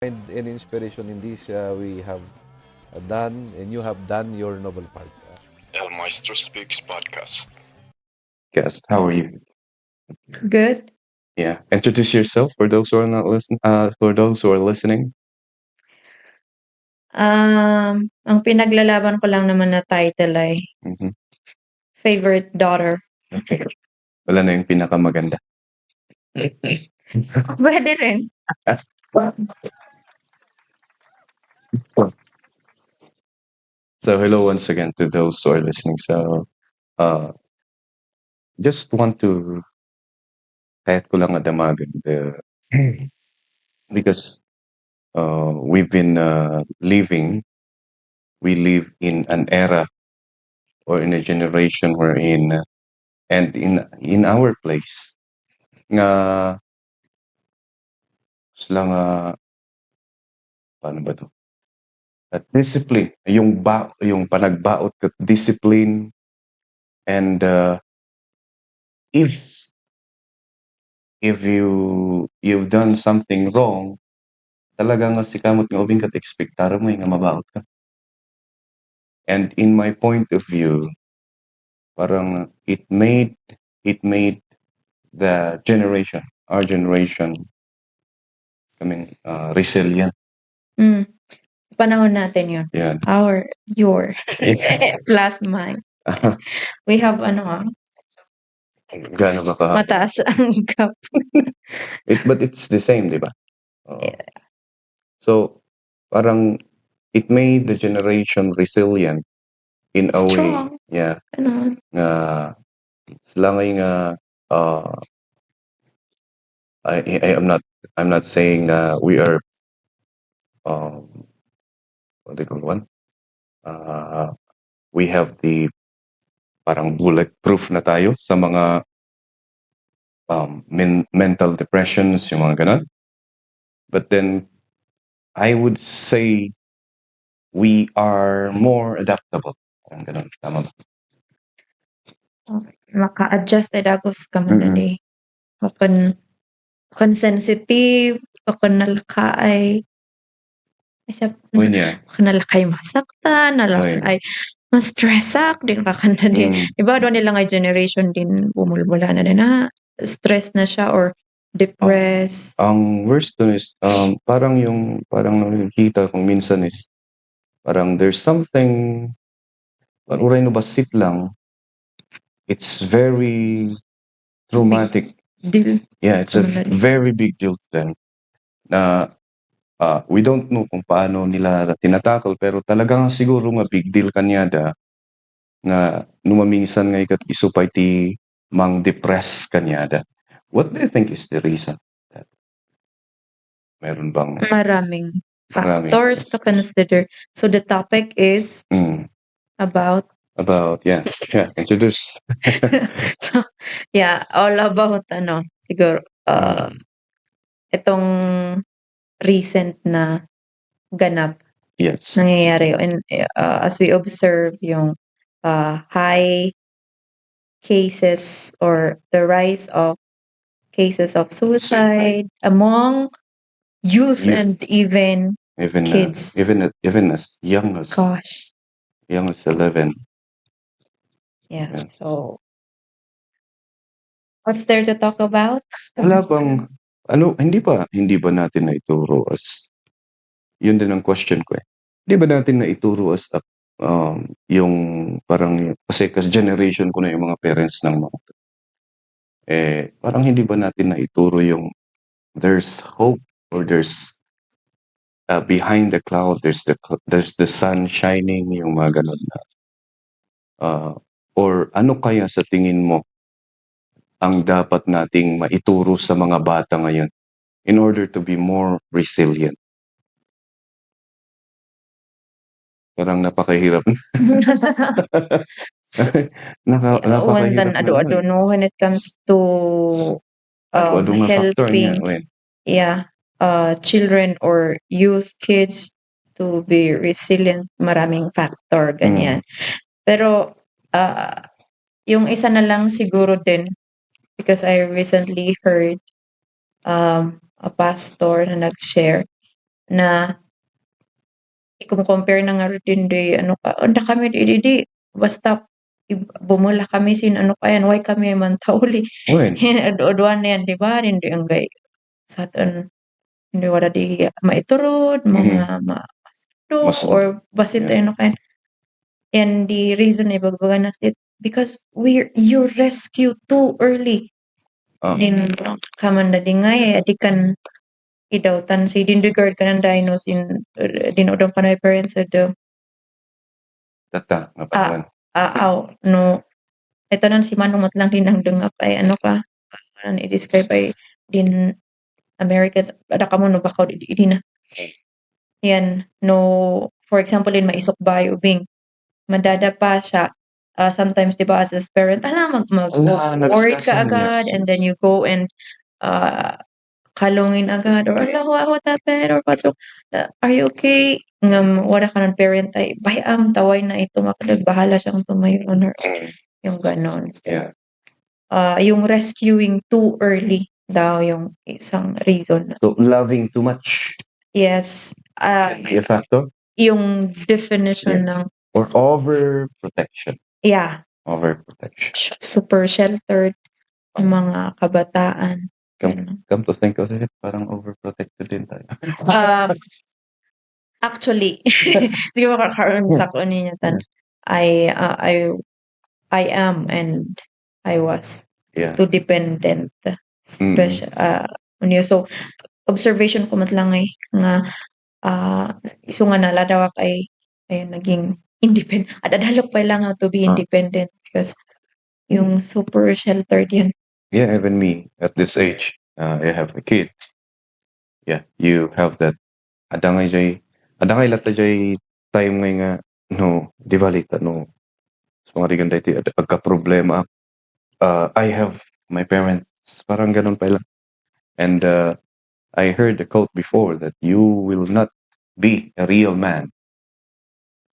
find any inspiration in this we have done and you have done your novel part. Maestro Speaks podcast. Guest, how are you? Good. Yeah, introduce yourself for those who are not for those who are listening. Ang pinaglalaban ko lang naman na title ay Mhm. favorite daughter. Okay. Wala na yung pinakamaganda. Pwede rin. So hello once again to those who are listening. So just want to kahit ko lang adamagan because we've been we live in an era or in a generation wherein and in our place nga sila nga paano ba to? At discipline, yung panagbaot kat discipline and if you've done something wrong, talaga nga si kamot nga ubing kat expectara mo nga mabaot ka. And in my point of view, parang it made the generation, our generation, resilient. Panahon natin yun. Yeah. Your, plus mine. We have Gaano ba ka? mataas ang gap. But it's the same, di ba? Yeah. So, parang it made the generation resilient in a way. Strong. Yeah. Ano? Sila ngay nga I'm not saying na we are what do you call one? We have the parang bulletproof na tayo sa mga mental depressions, yung mga ganon. But then I would say we are more adaptable. Ang ganon, tama ba? Maka-adjusted ako sa kamanali. Akan sensitive, akan nalakay. Akan nalakay masaktan, nalakay ma-stress din kakanda din. Iba doon nila nga generation din bumulbula na din na stress na siya or depressed. Ang worst dun is parang nakikita kong minsan is parang there's something uray no basit lang. It's very traumatic. Deal. Yeah, it's a very big deal to them. Na we don't know kung paano nila tinatakol pero talagang siguro nga big deal kanyada na numaminsan nga ikat isupay ti mang depress kanyada. What do you think is the reason? Meron bang Maraming factors to consider. So the topic is about introduce. So all about siguro itong recent na ganap. Yes. Nangyayari and as we observe yung high cases or the rise of cases of suicide among youth and even kids. Even as young as 11. Yeah. So what's there to talk about? Wala bang hindi ba natin na ituro as yun din ang question ko eh. Hindi ba natin na ituro as yung parang kasi generation ko na yung mga parents ng mga parang hindi ba natin na ituro yung there's hope or there's behind the cloud there's the sun shining, yung mga ganun na or ano kaya sa tingin mo ang dapat nating maituro sa mga bata ngayon in order to be more resilient? Parang napakahirap. Napakahirap ado-ado no when it comes to helping children or youth kids to be resilient, maraming factor ganyan. Pero yung isa na lang siguro din because I recently heard a pastor na nag-share na i-compare na nga din di ano ka, anda kami di basta bumula kami sin ano kayan, why kami mantauli. When? Oduan na yan, di ba? Hindi ang gay sa aton, hindi wala di maiturod, mga Mas- or basit yeah. ano kayan. And the reason ay bagbagan na it because you rescue too early. Din kaman na dingay adikan idawtan si dindigard ka ng dinos in dinodong ka na parents sa the Tata, napatawan. no ito nan si Manong matlang din ang dungap ay ano ka i-describe ay din Americans ada ka mo no bakaw di na yan no for example in maisok bayo ubing madada pa siya sometimes di ba as a parent worried ka agad and then you go and kalungin agad or ala what happened or what so are you okay ngam wala ka ng parent ay bayam taway na ito makadag bahala siyang tumayo on her yung ganon Yeah. yung rescuing too early daw yung isang reason. So, loving too much Yes. can be a factor? Yung definition Yes. ng Or overprotection. yeah, Overprotection. super sheltered yung mga kabataan. Come to think of it, parang overprotected din tayo. Actually, siguro kakaroon sa ko niya tan. I am and I was Yeah. too dependent. Special so observation ko mat lang ay nga iso nga naladawak ay naging independent. Adadalok pa lang to be independent because yung super sheltered yan. Yeah, even me at this age, I have a kid. Yeah, you have that. Adangay lata jay time ngay nga no, di balita no. So mga rigan dati ada pagka problema. I have my parents. Parang ganun pa lang. And I heard the quote before that you will not be a real man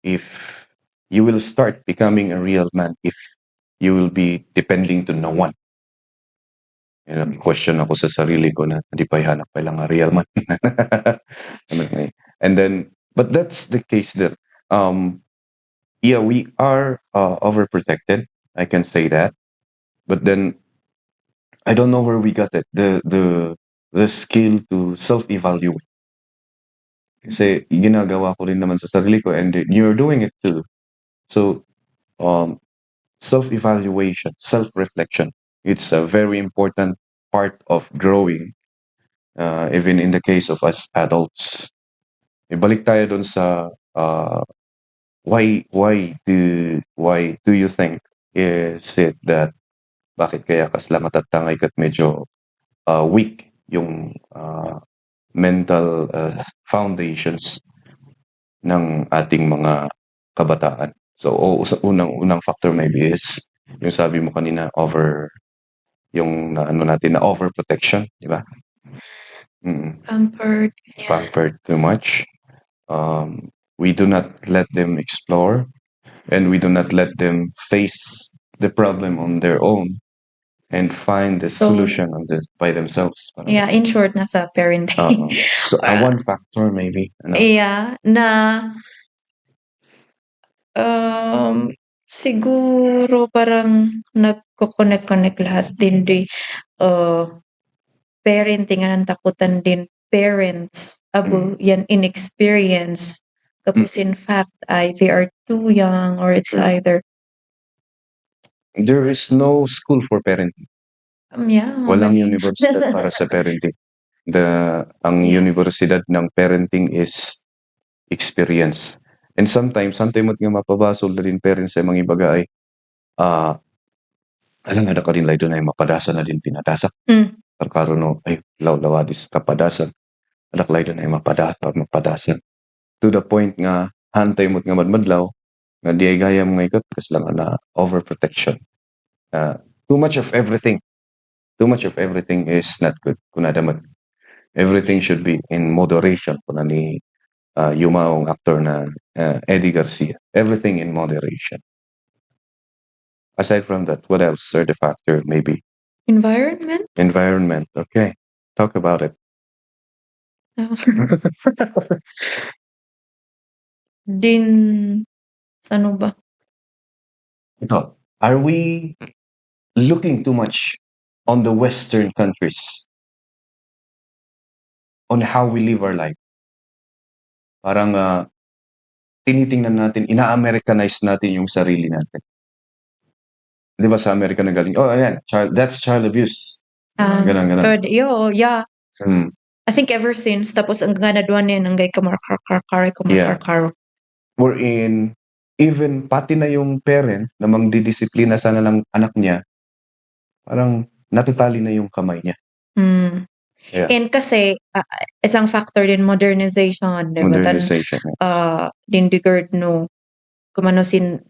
if you will start becoming a real man if you will be depending to no one. And question ako sa sarili ko na hindi pa hanap pa lang a real man. And then, but that's the case that, yeah, we are overprotected. I can say that. But then, I don't know where we got it. The skill to self-evaluate. Kasi ginagawa ko rin naman sa sarili ko and you're doing it too. So, self-evaluation, self-reflection, it's a very important part of growing, even in the case of us adults. Ibalik tayo dun sa why do you think is it that bakit kaya kasla matatangay kat medyo weak yung mental foundations ng ating mga kabataan. So, unang factor maybe is yung sabi mo kanina yung overprotection, di ba? Pampered too much. We do not let them explore and we do not let them face the problem on their own and find the solution on this by themselves. Yeah, in short, nasa parenting. So, one factor maybe. Yeah, na siguro parang nagko-connect lahat din parenting ang takutan din parents yan inexperience tapos in fact they are too young or it's either there is no school for parenting. Walang universidad para sa parenting. Ang universidad ng parenting is experience. And sometimes mo't nga mapabasol na din parents sa mga ibaga ay alam nga ka din lay doon ay mapadasa na din pinadasak. Karon no ay lawadis kapadasan. Anak lay doon ay mapadasan. To the point nga hantay mo't nga madmadlaw nga di ay gaya mga ikot kas lang na overprotection. Too much of everything is not good. Kunadaman. Everything should be in moderation. Kuna ni yumaong actor na Eddie Garcia. Everything in moderation. Aside from that, what else are the factor maybe? Environment. Okay. Talk about it. Din, sa ano ba? Ito, are we looking too much on the Western countries on how we live our life? Parang tinitingnan natin, ina-Americanize natin yung sarili natin. Di ba sa Amerika na galing, oh, ayan, that's child abuse. Ganon. Yeah. Hmm. I think ever since, tapos ang ganadwan niya, nanggay kumarkar. We're in, even pati na yung parent na mangdidisiplina sana lang anak niya, parang natutali na yung kamay niya. Yeah. And kasi, isang factor din, modernization. Diba? Modernization. Din digard no, kumano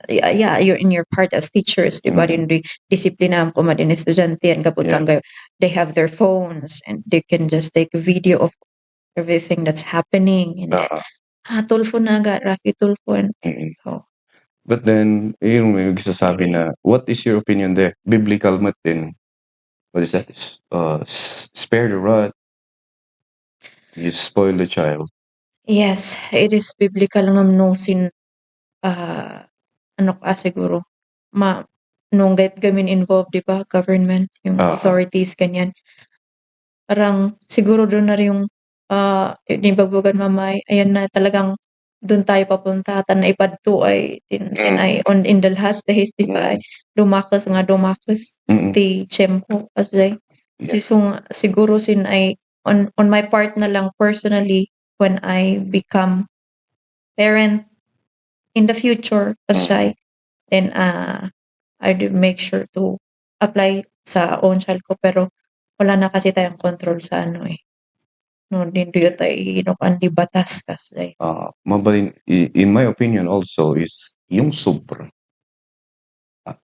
you're in your part as teachers, diba? Din disiplina ko din estudyante, and kapag they have their phones and they can just take a video of everything that's happening. And tulfo na ga, Rafi tulfo. And so, but then, yung may nagsasabi na, what is your opinion there? Biblical mat din. What is that? Spare the rod. You spoil the child. yes, it is biblical ng no sin, ano ka siguro, nung get gamin involved, diba? Government, yung authorities, ganyan. Parang siguro doon na rin yung nibagbagan mamay, ayan na talagang doon tayo papunta, tan na ipadto ay sinay in the last days, di ba? Dumakas, ti tiyempo kasi siguro sinay on my part na lang personally, when I become parent in the future kasi then I'd make sure to apply sa own child ko, pero wala na kasi tayong control sa ano no, hindi tayo di batas kasi. Mabalin, in my opinion also is yung sobra.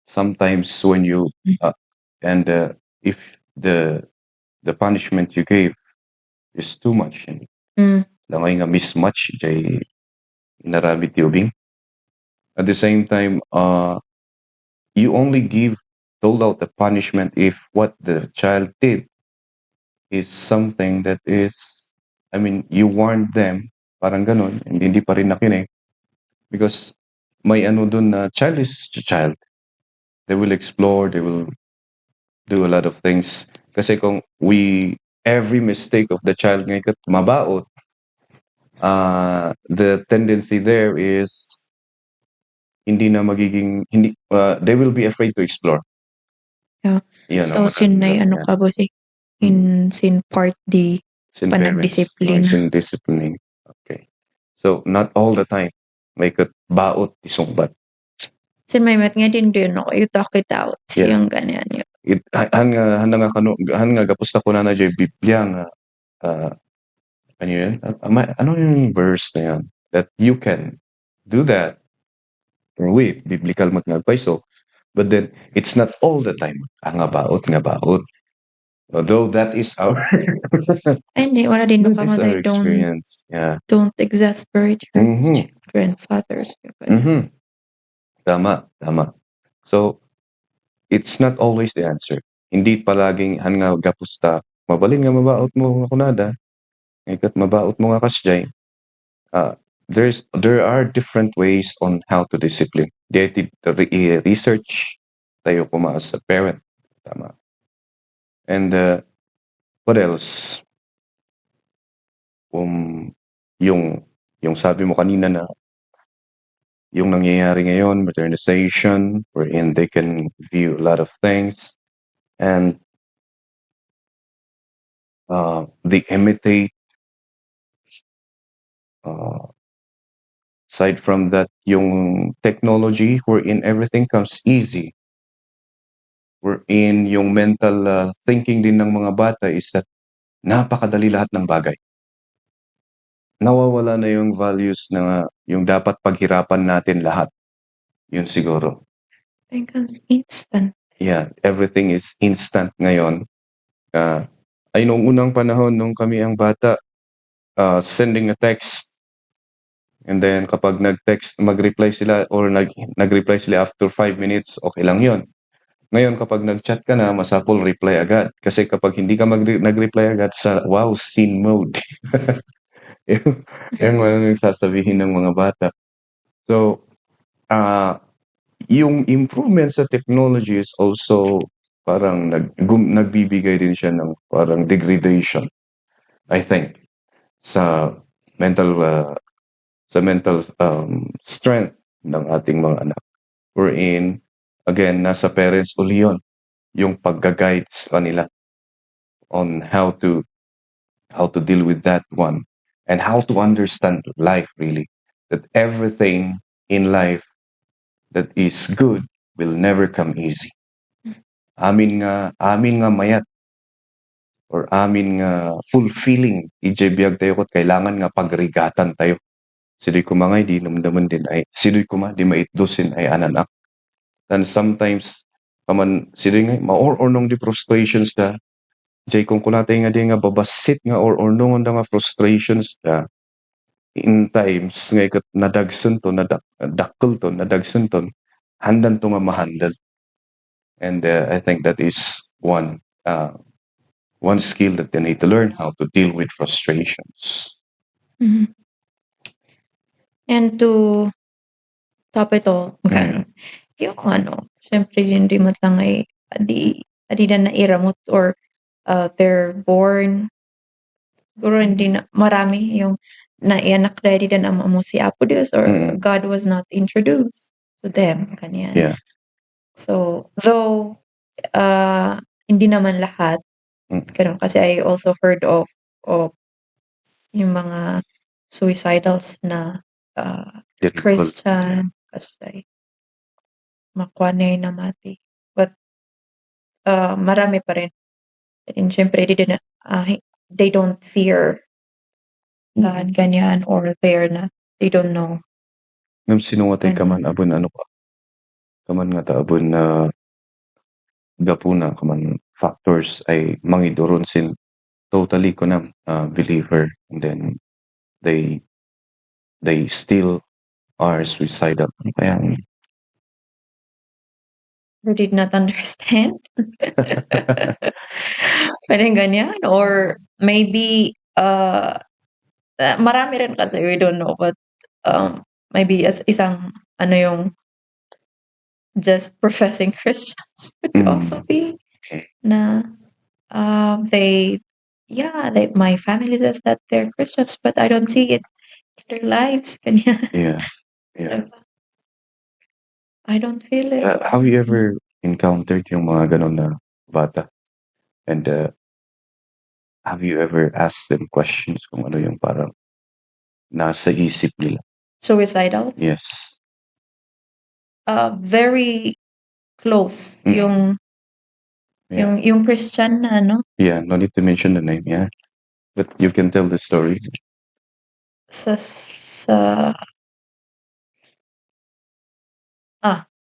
Sometimes when you and if the punishment you gave is too much, langay nga mismatch jay narabit yubing. At the same time, you only dole out the punishment if what the child did is something that is, I mean, you warned them, parang ganun, hindi pa rin nakinig. Because may ano dun na child is child. They will explore, they will do a lot of things. Kasi kung every mistake of the child ngayon mabaot, the tendency there is hindi na magiging, they will be afraid to explore. Yeah. So, sinay ano ka ba sin part di panagdisiplina. Sin disciplining. Okay. So, not all the time may baot isungbat. Sin may met nga din ako, you talk it out. Yeah. Yung ganyan yun. Han nga gapos na ko na jay Biblia nga ano yun? Ano yung verse na yan? That you can do that. Wait, biblical magnagpaiso. But then, it's not all the time. Nga baot. Although that is our Ay, wala din that is our don't experience. Yeah. don't exasperate your grandfathers. Tama. So, it's not always the answer. Hindi palaging nga gapusta. Mabalin nga mabaot mo nga kunada. Ikat mabaot mo nga kasjay. There are different ways on how to discipline. The research tayo kuma as a parent. Tama. And what else? Yung sabi mo kanina na yung nangyayari ngayon, modernization, wherein they can view a lot of things, and they imitate. Aside from that, yung technology wherein everything comes easy, wherein yung mental thinking din ng mga bata is that napakadali lahat ng bagay. Nawawala na yung values na yung dapat paghirapan natin lahat. Yun siguro. Because instant. Yeah, everything is instant ngayon. Ay nung unang panahon nung kami ang bata, sending a text, and then kapag nag-text, mag-reply sila or nag-reply sila after 5 minutes, okay lang yun. Ngayon kapag nag-chat ka na, masapol reply agad. Kasi kapag hindi ka nag-reply agad sa wow, scene mode. yung mga sasabihin ng mga bata. So, yung improvement sa technology is also parang nagbibigay din siya ng parang degradation, I think, sa mental strength ng ating mga anak. Wherein, again, nasa parents uli yun, yung pagga-guide sa kanila on how to deal with that one and how to understand life really. That everything in life that is good will never come easy. Amin nga mayat or amin nga fulfilling ijebiyag tayo kot kailangan nga pagrigatan tayo. Sidoy kumangay di namdaman din ay sidoy kuma di maitdusin ay ananak. And sometimes kaman sidoy nga maor-ornong di frustrations ta. Jay kung kunatay nga di nga babasit nga or-ornong nga frustrations ta. In times nga ikat nadagsan to, nadakkel to, nadagsan to, handan to nga mahandal. And I think that is one skill that they need to learn, how to deal with frustrations. Mhm. And to top it all, yung syempre hindi man lang ay adi na nairamot or they're born, siguro hindi na marami yung naianak dahil di na mo si Apo Dios or God was not introduced to them, kanyan. Yeah. So, though, hindi naman lahat, ganun, kasi I also heard of yung mga suicidals na Christian, kasi makwanay na mati. But marami pa rin. And syempre, they don't fear God, ganyan, or they don't know. Ngam sinungatay kaman abon ano pa. Kaman nga ta abon na gapuna kaman factors ay mangidoron sin totally kunam believer, and then they still are suicidal. Kaya Who did not understand. Pwedeng ganyan. Or maybe, marami rin kasi, we don't know, but maybe as isang, yung just professing Christians would also be na my family says that they're Christians, but I don't see it in their lives. Ganyan. yeah. I don't feel it. Have you ever encountered yung mga ganon na bata? And have you ever asked them questions kung ano yung parang nasa isip nila? Suicidal? Yes. Very close yung Christian na Yeah, no need to mention the name, yeah. But you can tell the story.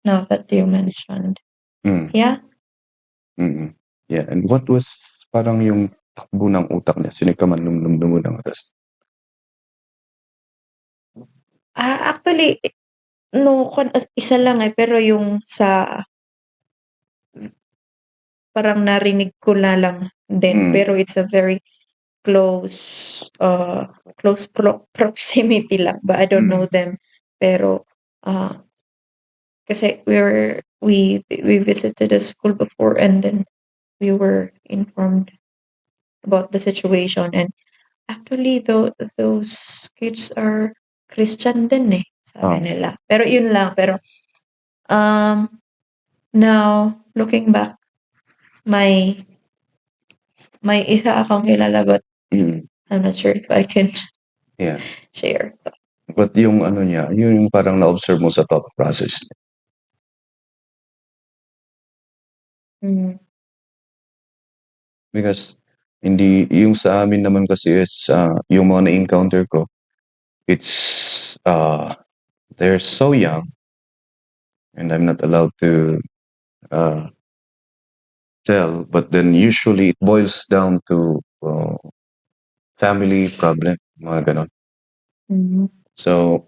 Now that you mentioned. Yeah. Yeah, and what was parang yung takbo ng utak niya? Sino ka man lumdum ng oras? Actually, no, isa lang pero yung sa parang narinig ko na lang din, pero it's a very close proximity lang, but I don't know them. Pero kasi we visited a school before, and then we were informed about the situation, and actually those kids are Christian din sabi nila. Pero yun lang, pero now looking back, may isa akong kilala, but I'm not sure if I can share. So. But yung ano niya, yung parang na-observe mo sa thought process niya. Because hindi, yung sa amin naman kasi is, yung mga na-encounter ko, it's, they're so young, and I'm not allowed to tell, but then usually it boils down to family problem, mga ganon. So,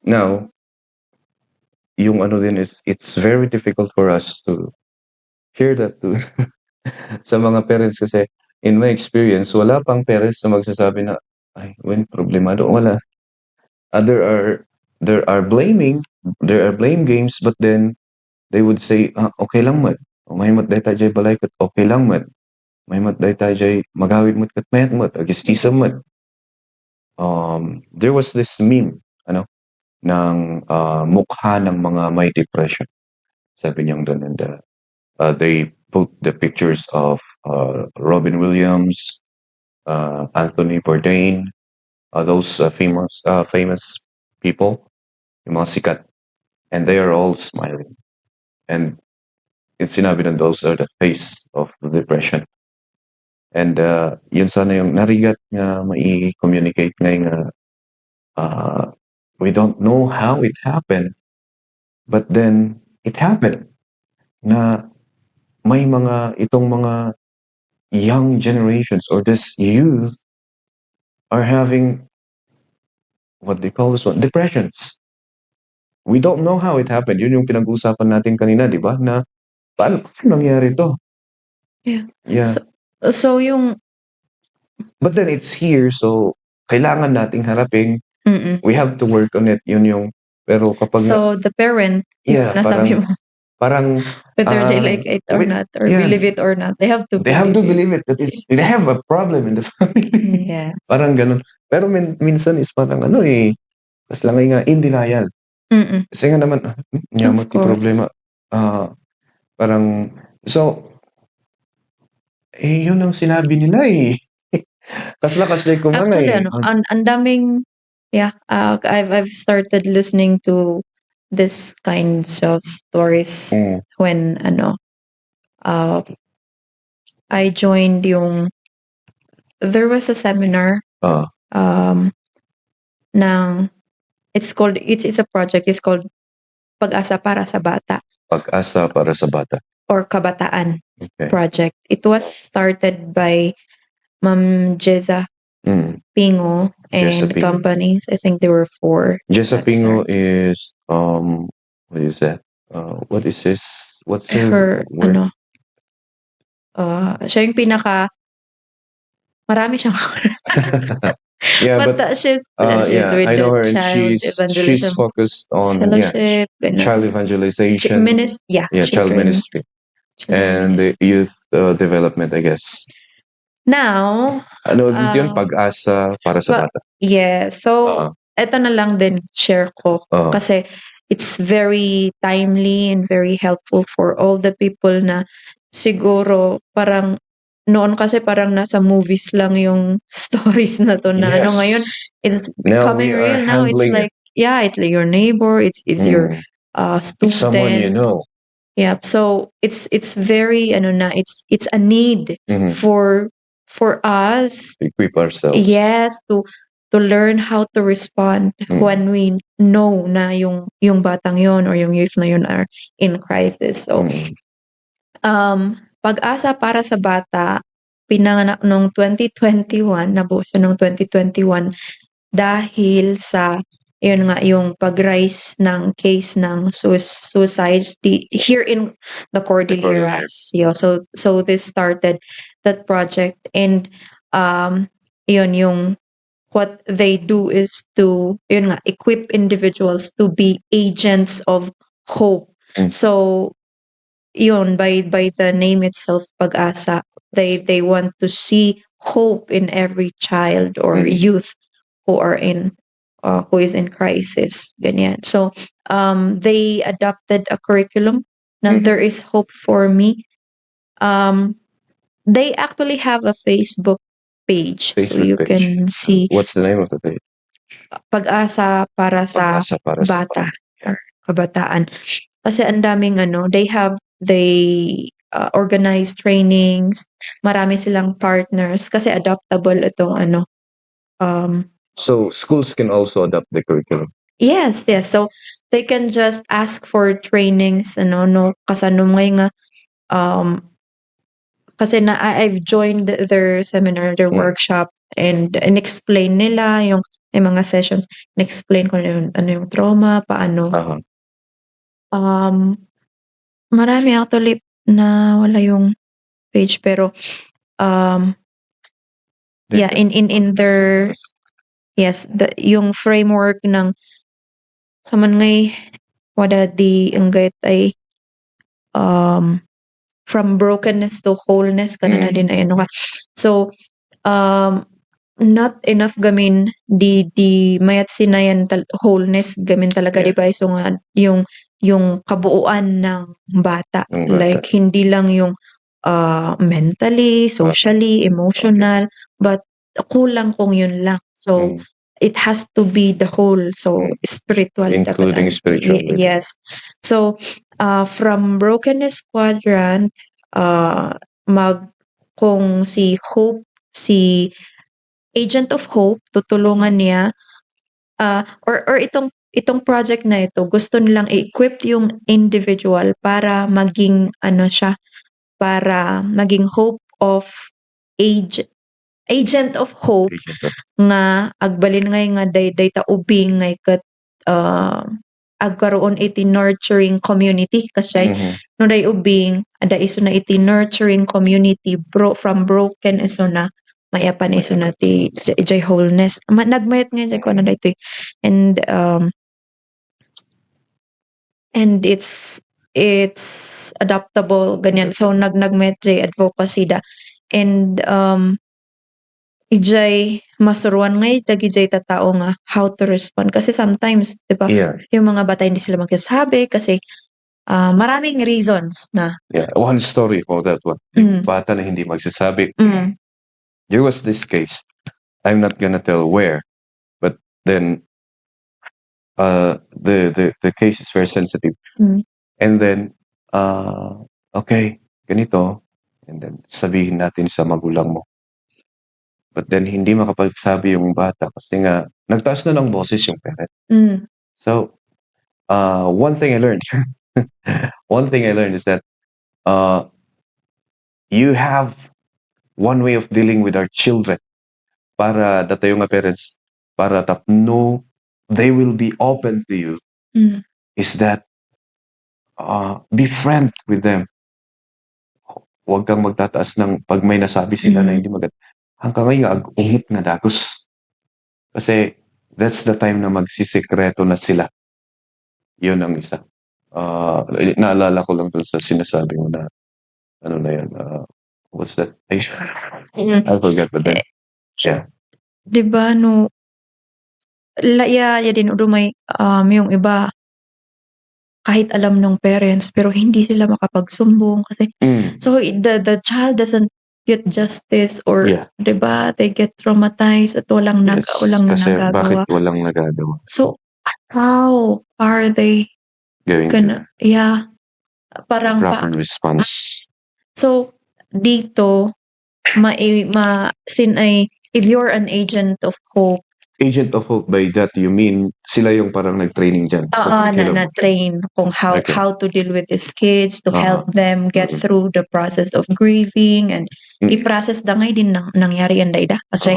now, yung ano din is, it's very difficult for us to share that to sa mga parents kasi in my experience, wala pang parents na magsasabi na, ay, when problemado, wala. There are blame games, but then they would say, okay lang mat. May mat day tayo balay kat okay lang mat. May mat day tayo magawid mat kat mayat mat, agistisa mat. There was this meme, ano, ng mukha ng mga may depression. Sabi niyang doon, and they put the pictures of Robin Williams, Anthony Bourdain, those famous people, yung mga sikat, and they are all smiling. And it's sinabi na those are the face of the depression. And yun sana yung narigat nga mai-communicate ngayon nga we don't know how it happened, but then it happened na may itong mga young generations or this youth are having what they call this one, depressions. We don't know how it happened. Yun yung pinag-uusapan natin kanina, di ba? Na paano nangyari to? Yeah. Yeah. So yung But then it's here, so kailangan nating harapin. We have to work on it. Yun yung, pero kapag so the parent, yeah, yung nasabi mo, parang whether they like it or not, or yeah, believe it or not, they have to believe it that they have a problem in the family. Yeah. Parang ganun. Pero minsan is parang mas lang nga in denial. Kasi nga naman, nyamot yung problema. Parang, so, yun ang sinabi nila eh. Kasla ko mga Actually, ang daming, yeah, I've started listening to this kinds of stories when, I joined there was a seminar, it's a project, it's called Pag-asa para sa bata. Pag-asa para sa bata. Or Kabataan project. It was started by Ma'am Jeza Pingo and companies. I think there were 4. Jeza Pingo is, what is that? What is this? What's her word? Siya yung marami siyang yeah, but she's with I know her, and child she's focused on fellowship, child evangelization, child ministry, and the youth development, I guess. Now, yun, Pag-asa para sa bata. Yeah, so eto na lang din share ko kasi it's very timely and very helpful for all the people na siguro parang noon kasi parang nasa movies lang yung stories na to na ngayon it's becoming real now. It's like it's like your neighbor, it's your student, someone you know. Yeah, so it's very it's a need for us to equip ourselves. Yes, to learn how to respond when we know na yung batang yon or yung youth na yun are in crisis. So Pag-asa para sa bata pinanganak noong 2021, nabuo siya noong 2021 dahil sa yun nga yung pag-rise ng case ng suicides here in the Cordilleras. Yeah, so this started that project, and yun yung what they do is to yun nga equip individuals to be agents of hope. So yun by the name itself, Pag-asa, they want to see hope in every child or youth who are who is in crisis, ganyan. So they adopted a curriculum na There is Hope for Me. They actually have a Facebook page, so you can see. What's the name of the page? Pag-asa para sa bata or kabataan. Kasi ang daming they organize trainings, marami silang partners kasi adaptable itong So schools can also adopt the curriculum. Yes. So they can just ask for trainings, kasanumay nga kasi I've joined their seminar, their workshop, and explain nila yung may mga sessions, explain ko ano yung trauma, paano Marami actually na wala yung page pero yeah, in their yes, yung framework ng kaman ngay wada di enggayt ay from brokenness to wholeness kana na din ay ano ka. So not enough gamin di mayat sinayan wholeness gamin talaga di ba, so nga yung kabuuan ng bata, Ng bata. like hindi lang yung mentally, socially, emotional, but kulang kung yun lang. So it has to be the whole, so spiritual dapat Including spiritual. yes. So from brokenness quadrant, kung si Hope, si Agent of Hope, tutulungan niya or itong project na ito, gusto nilang i-equip yung individual para maging ano siya, para maging hope of agent of hope nga agbalin ngay nga day ta ubing ngay kat agkaroon iti nurturing community kasi no day ubing ada iso na iti nurturing community from broken iso na mayapan iso na ti jay wholeness nagmayat nga jay ko na daytoy and it's adaptable ganyan, so nagmayat jay advocacy da and ijay masuruan ngay dagi jay tatao nga how to respond kasi sometimes di ba yung mga bata hindi sila magsasabi kasi maraming reasons na One story for that one. Bata na hindi magsasabi. There was this case. I'm not gonna tell where, but then the case is very sensitive. And then okay, ganito, and then sabihin natin sa magulang mo. But then hindi makapagsabi yung bata kasi nga nagtaas na ng boses yung parent. So one thing I learned is that you have one way of dealing with our children para datayo nga parents para tapno they will be open to you is that be friend with them. Huwag kang magtataas ng pag may nasabi sila na hindi maganda. Hanggang ngayon ag-ungit nga dagos. Kasi that's the time na magsisekreto na sila. Yun ang isa. Naalala ko lang dun sa sinasabi mo na ano na yan. What's that? I forgot, but then yeah. Diba no ya din udumay yung iba kahit alam ng parents pero hindi sila makapagsumbong kasi so the child doesn't get justice or diba they get traumatized at walang walang kasi nagagawa. Bakit walang nagagawa? So how are they gonna parang proper response? So dito if you're an agent of hope. Agent of hope, by that you mean sila yung parang nag-training dyan sa na-train kung how to deal with these kids, to help them get through the process of grieving and i-process da ngay din nangyari yan daida kasi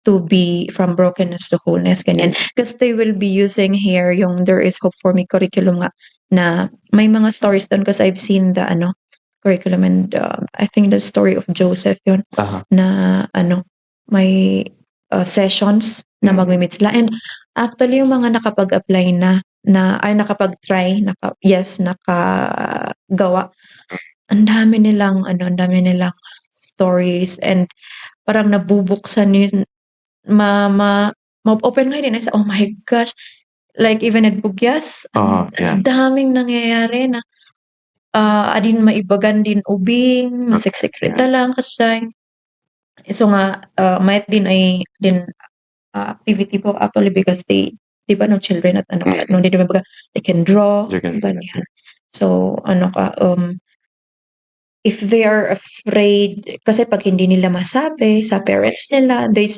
to be from brokenness to wholeness ganyan because they will be using here yung There Is Hope for Me curriculum nga na may mga stories doon because I've seen the curriculum and I think the story of Joseph yun na may sessions na mag-meet sila and actually yung mga nakapag-apply ay nakapag-try nakagawa ang dami nilang stories and parang nabubuksan yun ma-open nga din sa oh my gosh like even at Bugyas ang daming nangyayari na adin maibagan din ubing maseksekreta lang kasi so nga might din ay din activity po actually because they di ba no children at no di ba they can draw ganyan so if they are afraid kasi pag hindi nila masabi sa parents nila they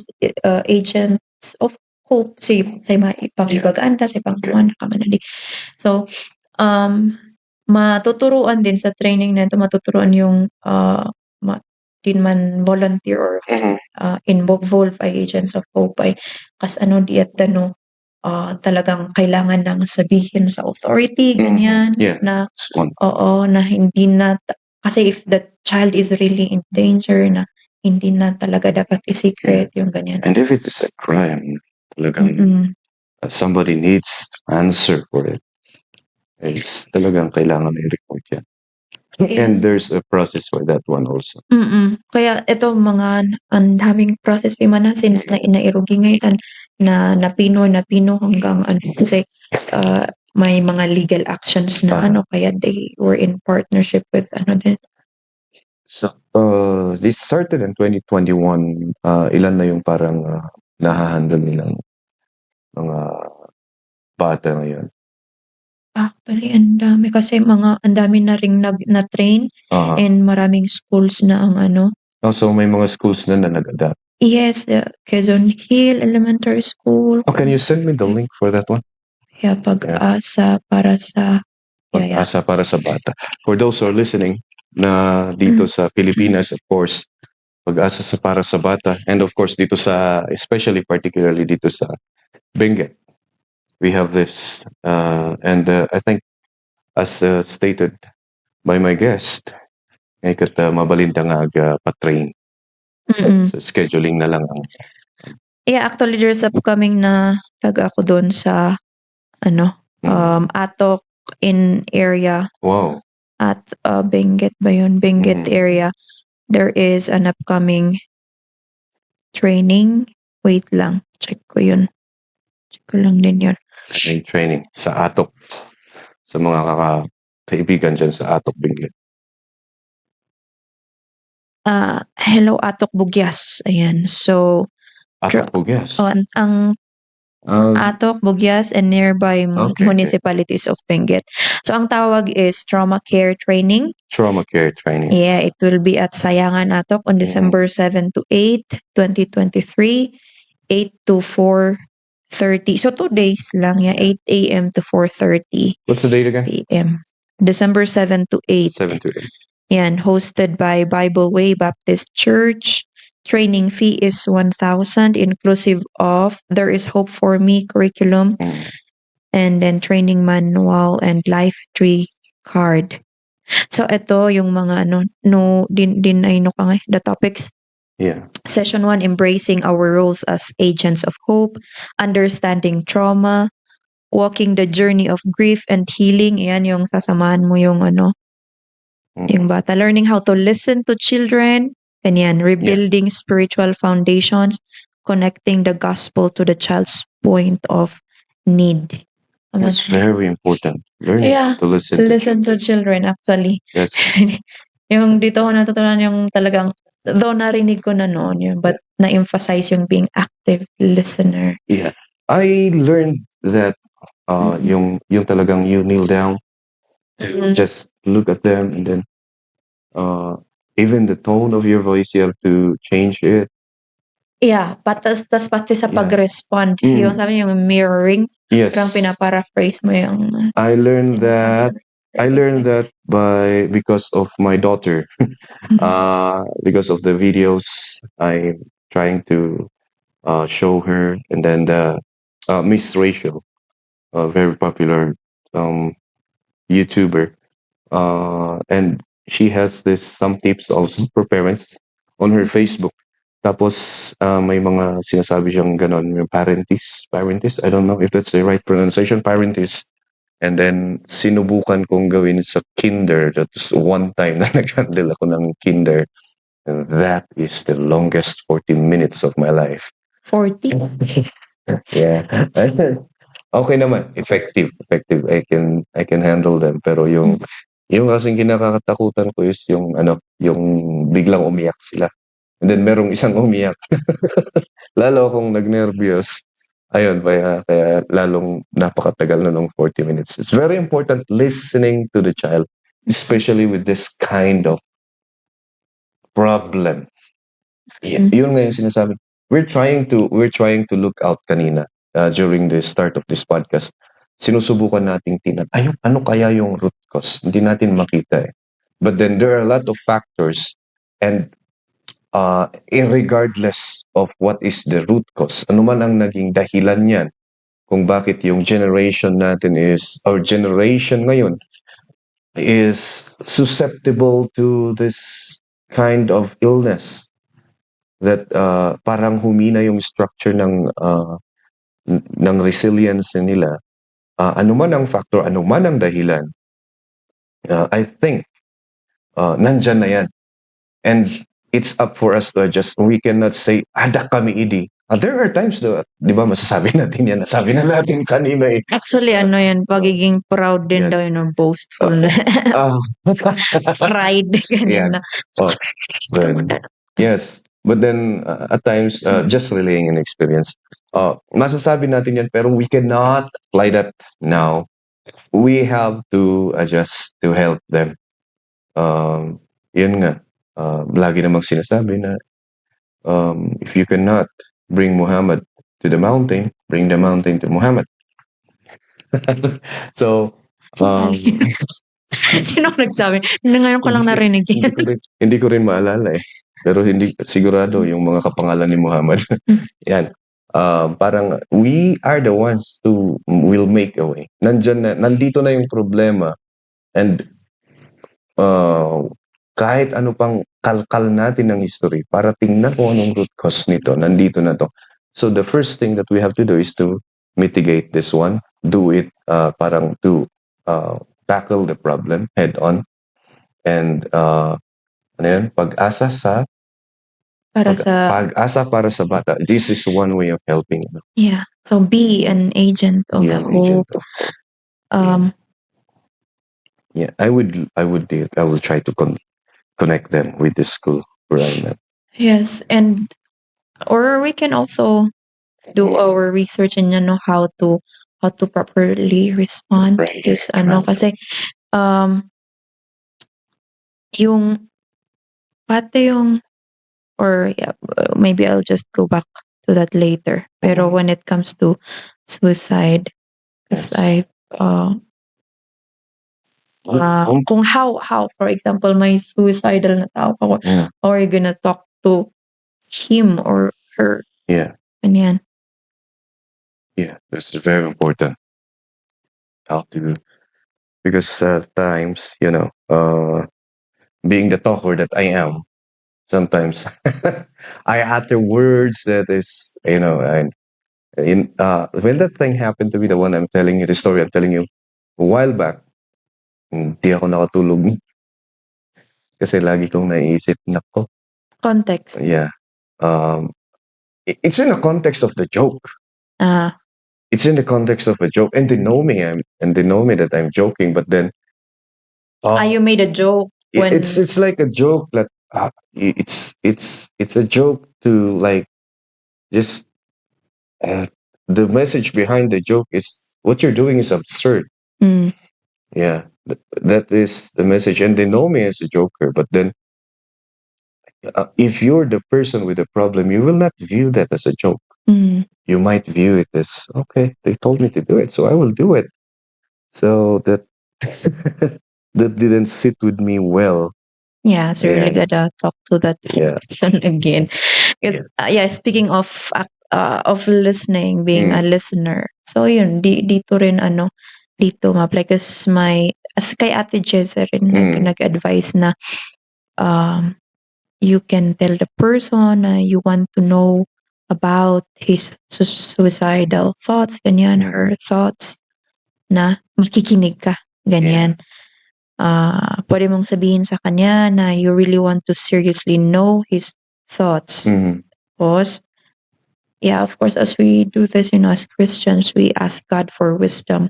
agents of hope say maipangibagaan sa pangawan kamanali so matuturuan din sa training na ito matuturuan yung din man volunteer or involve ay agents of hope ay kas diet talagang kailangan nang sabihin sa authority, ganyan, Yeah. na It's one. na hindi na, kasi if the child is really in danger, na hindi na talaga dapat i-secret, yung ganyan. And if it is a crime, talagang somebody needs to answer for it. It's talagang kailangan i-report yan. And Yes. there's a process for that one also. Kaya ito mga ang daming process pimana since na inairugi ngayon na napino hanggang kasi may mga legal actions na kaya they were in partnership with din. So, this started in 2021. Ilan na yung parang nahahandle nilang mga bata ngayon? Actually, ang dami kasi ang dami na ring na-train and maraming schools na ang So may mga schools na nag-adapt. Yes, Quezon Hill Elementary School. Can you send me the link for that one? Yeah, Pag-asa para sa Pag-asa para sa bata. For those who are listening na dito sa Pilipinas, of course, Pag-asa sa para sa bata, and of course dito sa, especially particularly dito sa Benguet, we have this, and I think as stated by my guest, ay kat mabalinda nga pa-train. So scheduling na lang ang Yeah, actually there's upcoming na taga ako doon sa Atok in area wow. at Benguet ba yun? Benguet area. There is an upcoming training. Wait lang, check ko yun. Check ko lang din yun. Training sa Atok. Sa mga kaibigan dyan sa Atok Benguet. Hello Atok Bugyas. Ayan. So Atok Bugyas. Ang Atok, Bugyas, and nearby municipalities of Benguet. So ang tawag is trauma care training. Trauma care training. Yeah, it will be at Sayangan Atok on December 7 to 8, 2023, 8 to 4:30. So 2 days lang, 8 a.m. to 4:30 What's the date again? p.m. December 7 to 8. 7 to 8. Yan, hosted by Bible Way Baptist Church. Training fee is 1,000 inclusive of There is Hope for Me curriculum, and then training manual and life tree card. So ito yung mga the topics. Yeah. Session 1, embracing our roles as agents of hope, understanding trauma, walking the journey of grief and healing. Yan yung sasamahan mo yung yung bata. Learning how to listen to children. Ganyan, rebuilding spiritual foundations, connecting the gospel to the child's point of need. It's very important. Learning to listen to children actually. Yes. Yung dito ko natutunan yung talagang, though narinig ko na noon yun, but na-emphasize yung being active listener. Yeah. I learned that yung talagang you kneel down, just look at them, and then even the tone of your voice, you have to change it. Yeah, tas pati sa pag-respond. Yung sabi niyo, yung mirroring. Yes. Parang pinaparaphrase mo yung I learned that because of my daughter. Because of the videos I'm trying to show her, and then the Miss Rachel, a very popular YouTuber, and she has some tips also for parents on her Facebook. Tapos may mga sinasabi siyang ganon, yung parentis. I don't know if that's the right pronunciation, parentis. And then sinubukan kong gawin sa kinder. That's one time na nag-handle ako ng kinder. And that is the longest 40 minutes of my life. 40? Yeah. Okay naman, effective. I can handle them, pero yung kasing kinakatakutan ko is yung biglang umiyak sila. And then merong isang umiyak. Lalo akong nagnervyos. Ayun, kaya lalong napakatagal na ng 40 minutes. It's very important listening to the child, especially with this kind of problem. Yun nga yung sinasabi. We're trying to look out kanina during the start of this podcast. Sinusubukan nating ano kaya yung root cause? Hindi natin makita eh. But then there are a lot of factors, and irregardless of what is the root cause, ano man ang naging dahilan niyan, kung bakit yung generation natin our generation ngayon is susceptible to this kind of illness that parang humina yung structure ng resilience nila. Ano man ang factor, ano man ang dahilan, I think nandyan na yan. And it's up for us to adjust. We cannot say, ada kami idi. There are times, di ba, masasabi natin yan. Nasabi na natin kanina eh. Actually, ano yan, pagiging proud din Yan. daw yun, boastful. Pride, ganyan Yan. na. Yes. But then, at times, just relaying an experience. Masasabi natin yan, pero we cannot apply that now. We have to adjust to help them. Yun nga. Lagi namang sinasabi na if you cannot bring Muhammad to the mountain, bring the mountain to Muhammad. So, sino nagsabi? Ngayon ko lang narinig yan. Hindi ko rin maalala eh. Pero hindi sigurado yung mga kapangalan ni Muhammad. Yan. Parang we are the ones who will make a way. Nandito na yung problema. And kahit ano pang kalkal natin ng history para tingnan kung anong root cause nito, nandito na to. So the first thing that we have to do is to mitigate this one. Do it parang to tackle the problem head on. And ano yun? Pag-asa para sa bata. This is one way of helping. Yeah. So be an agent of hope. Yeah, I will try to connect them with the school where I'm at. Yes, and or we can also do our research and know how to properly respond. Just kasi yung pati yung or yeah, maybe I'll just go back to that later. Pero when it comes to suicide, because I kung how for example may suicidal na tao ako, how are you gonna talk to him or her? Yeah. Ganyan. Yeah, this is very important. How to, because at times, being the talker that I am, sometimes I utter words that is, and when that thing happened to me, the one I'm telling you, the story I'm telling you, a while back, hindi ako nakatulog. Kasi lagi kong naisip, nako. Context. Yeah. It's in the context of the joke. It's in the context of a joke. And they know me, that I'm joking, but then... you made a joke when... It's like a joke that... it's a joke to like just... the message behind the joke is what you're doing is absurd. Yeah, that is the message. And they know me as a joker, but then if you're the person with the problem, you will not view that as a joke. You might view it as, okay, they told me to do it, so I will do it. So that that didn't sit with me well. Yeah, so really gotta talk to that person again. Because speaking of listening, being a listener. So yun, dito rin dito ma-apply because as kay Ate Jessa rin nag-advise na you can tell the person you want to know about his suicidal thoughts, ganyan, her thoughts, na makikinig ka, ganyan. Pwede mong sabihin sa kanya na you really want to seriously know his thoughts. Because, of course, as we do this, as Christians, we ask God for wisdom.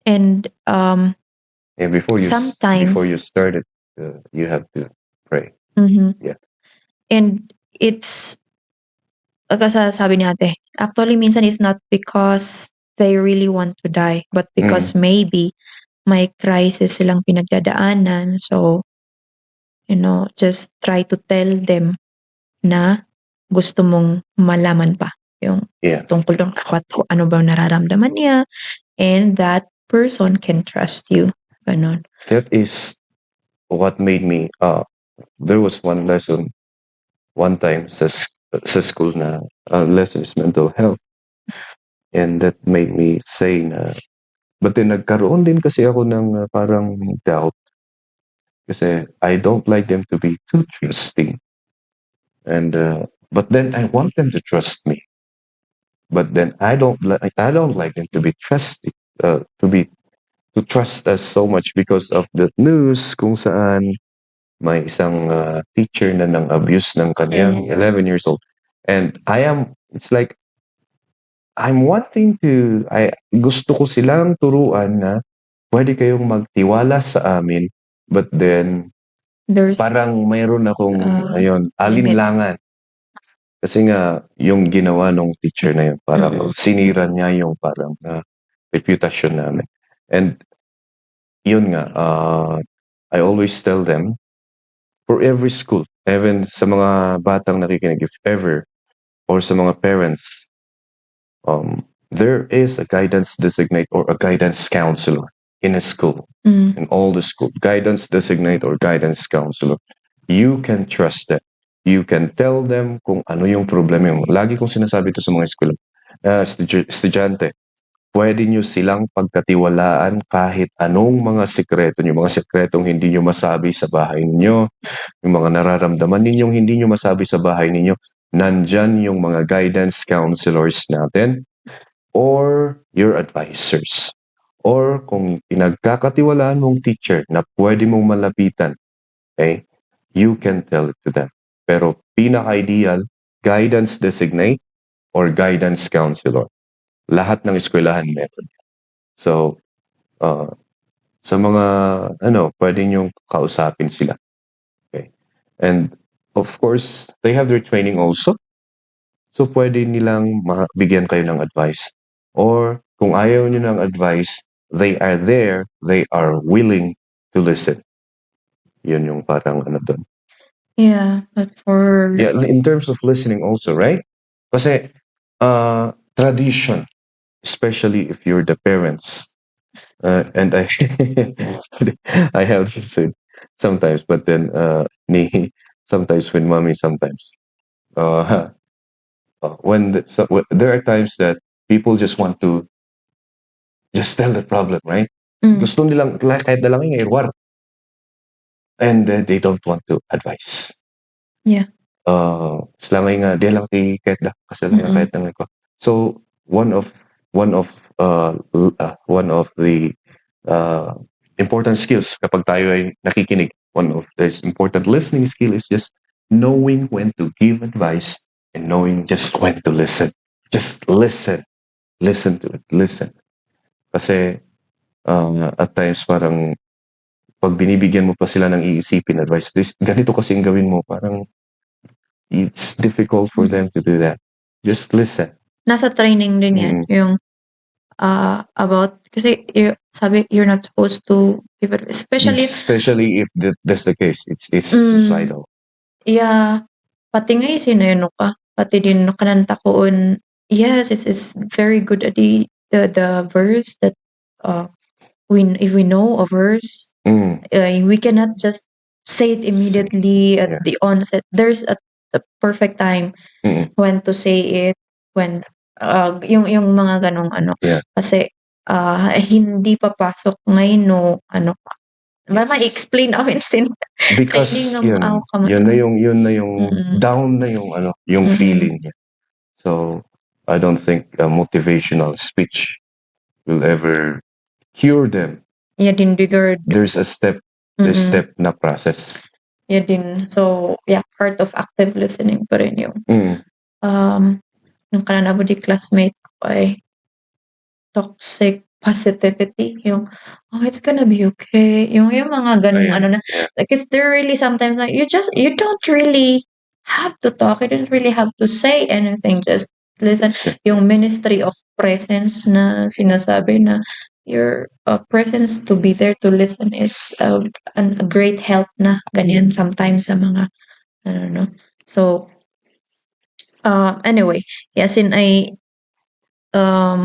And before you start it, you have to pray. Yeah. And it's, sabi natin, actually, minsan it's not because they really want to die, but because maybe may crisis silang pinagdadaanan. So, just try to tell them na gusto mong malaman pa yung tungkol ng ano ba nararamdaman niya, and that person can trust you. Ganon. That is what made me, there was one lesson one time sa school na lesson is mental health. And that made me say na, but then nagkaroon din kasi ako ng parang doubt. Kasi I don't like them to be too trusting. And but then I want them to trust me. But then I don't like them to be trusting, to trust us so much because of the news kung saan may isang teacher na nang abuse ng kanyang 11 years old. And it's like, gusto ko silang turuan na pwede kayong magtiwala sa amin, but then There's parang mayroon akong, limit. alinlangan. Kasi nga, yung ginawa nung teacher na yun, parang sinira niya yung parang reputasyon namin. And yun nga, I always tell them, for every school, even sa mga batang nakikinig, if ever, or sa mga parents, there is a guidance designate or a guidance counselor in a school, in all the school. Guidance designate or guidance counselor. You can trust them. You can tell them kung ano yung problema mo. Lagi kong sinasabi ito sa mga eskwela. Estudyante, pwede nyo silang pagkatiwalaan kahit anong mga sekreto nyo, mga sekretong hindi nyo masabi sa bahay ninyo, yung mga nararamdaman ninyong hindi nyo masabi sa bahay ninyo, nandyan yung mga guidance counselors natin or your advisors. Or kung pinagkakatiwalaan mong teacher na pwede mong malapitan, okay, you can tell it to them. Pero pinaka-ideal, guidance designate or guidance counselor. Lahat ng eskwelahan meron. So, sa mga, pwede niyong kausapin sila. Okay. And, of course, they have their training also. So, pwede nilang bigyan kayo ng advice. Or, kung ayaw niyo ng advice, they are there, they are willing to listen. Yun yung parang doon. Yeah, but for Yeah, in terms of listening also, right? Kasi tradition, especially if you're the parents, and I I have this sometimes, but then sometimes with mommy, sometimes there are times that people just want to just tell the problem, right? Gusto nilang kahit na lang yung irwar, and they don't want to advise. yeah. Selangay nga dia lang ti kahit da kasalanan kahit ng ko. So one of the important skills kapag tayo ay nakikinig, one of the important listening skill is just knowing when to give advice and knowing just when to listen. Just listen. Listen to it. Listen. Kasi at times parang pag binibigyan mo pa sila ng iisipin advice, ganito kasi ang gawin mo, parang it's difficult for them to do that. Just listen. Nasa training din yan. Yung about, kasi sabi, you're not supposed to give it, especially if that's the case. It's suicidal. Yeah. Pati nga sino ka. Pati din kananta koon. Yes, it's very good at the verse that if we know a verse, we cannot just say it immediately at the onset. There's a perfect time when to say it, when yung mga ganong kasi hindi papasok ngayon no pa. Ma-explain namin because yun na yung down na yung feeling niya. So I don't think a motivational speech will ever cure them. Yeah, din bigger. There's a step na process. Yeah, din. So, yeah, part of active listening pa rin yung yung kanana di classmate ko ay toxic positivity. Yung, it's gonna be okay. Yung mga ganung because there really sometimes like you don't really have to talk. You don't really have to say anything. Just listen. Yung ministry of presence na sinasabi na your presence to be there to listen is a great help na ganyan sometimes sa mga so anyway, yes, in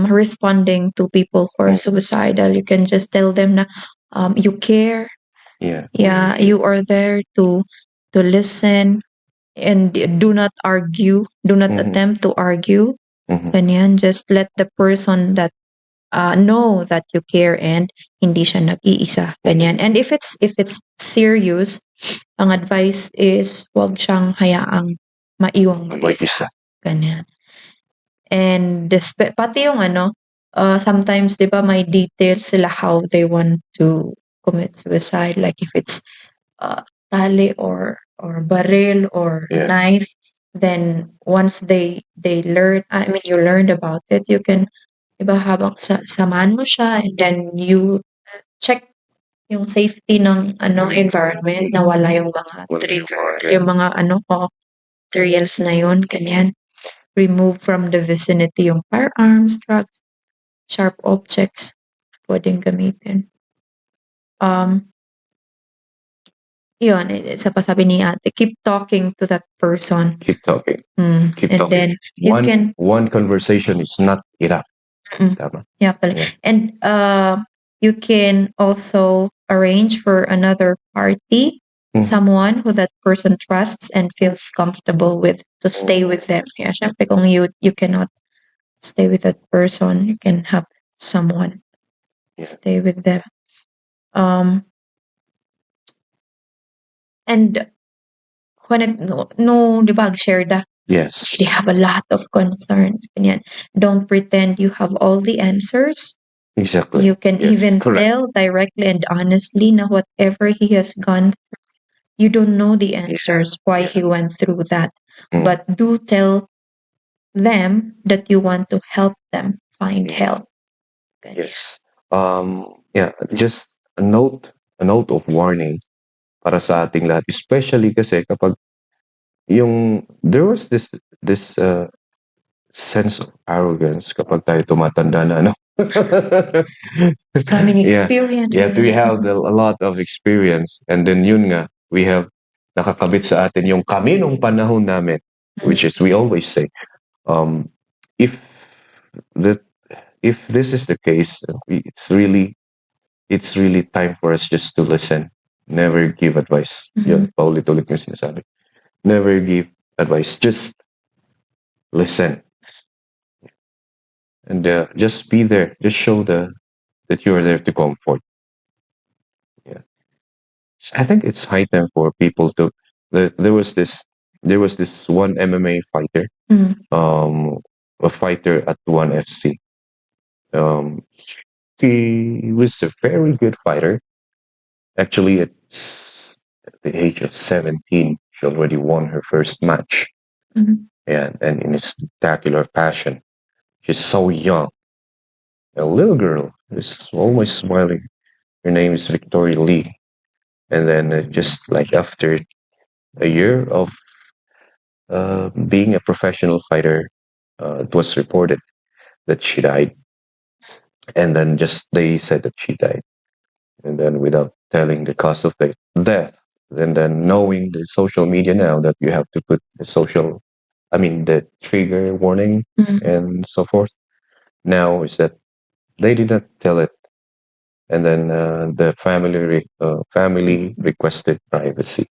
responding to people who are suicidal, you can just tell them na you care. Yeah, you are there to listen and do not argue. Do not attempt to argue. Ganyan, just let the person that know that you care and hindi siya nag-iisa. Ganyan. And if it's serious, ang advice is wag siyang hayaang maiwang mag-isa. Ganyan. And pati yung sometimes 'di ba may details sila how they want to commit suicide, like if it's tali or baril or knife, then once they learn, I mean you learned about it, you can 'di ba habang samahan mo siya and then you check yung safety ng environment na wala yung mga trigger, yung mga materials na yun, ganyan. Remove from the vicinity yung firearms, drugs, sharp objects pwedeng gamitin. Yun, isa pa sabi ni ate, keep talking to that person. Keep talking. Keep And talking. then you can One conversation is not enough. Tama. Yeah, and you can also arrange for another party, someone who that person trusts and feels comfortable with, to stay with them. Yeah, syempre kung you cannot stay with that person, you can have someone stay with them. And when di ba, share da, Yes. they have a lot of concerns. Ganyan. Don't pretend you have all the answers. Exactly. You can even tell directly and honestly na whatever he has gone through, you don't know the answers why he went through that. But do tell them that you want to help them find help. Ganyan. Yes. Just a note of warning para sa ating lahat, especially kasi kapag there was this sense of arrogance kapag tayo tumatanda na, I mean, experience. we have a lot of experience, and then yun nga, we have nakakabit sa atin yung kami nung panahon namin, which is we always say, if this is the case, it's really time for us just to listen. Never give advice. Yun, paulit-ulit yung sinasabi. Never give advice. Just listen. And just be there. Just show that you are there to comfort. Yeah. I think it's high time for people to. There was this one MMA fighter, a fighter at One FC. He was a very good fighter. Actually, at the age of 17, she already won her first match. And in a spectacular passion. She's so young. A little girl is always smiling. Her name is Victoria Lee. And then just like after a year of being a professional fighter, it was reported that she died. And then just they said that she died. And then without telling the cause of the death, and then knowing the social media now that you have to put the trigger warning and so forth. Now is that they did not tell it, and then the family requested privacy,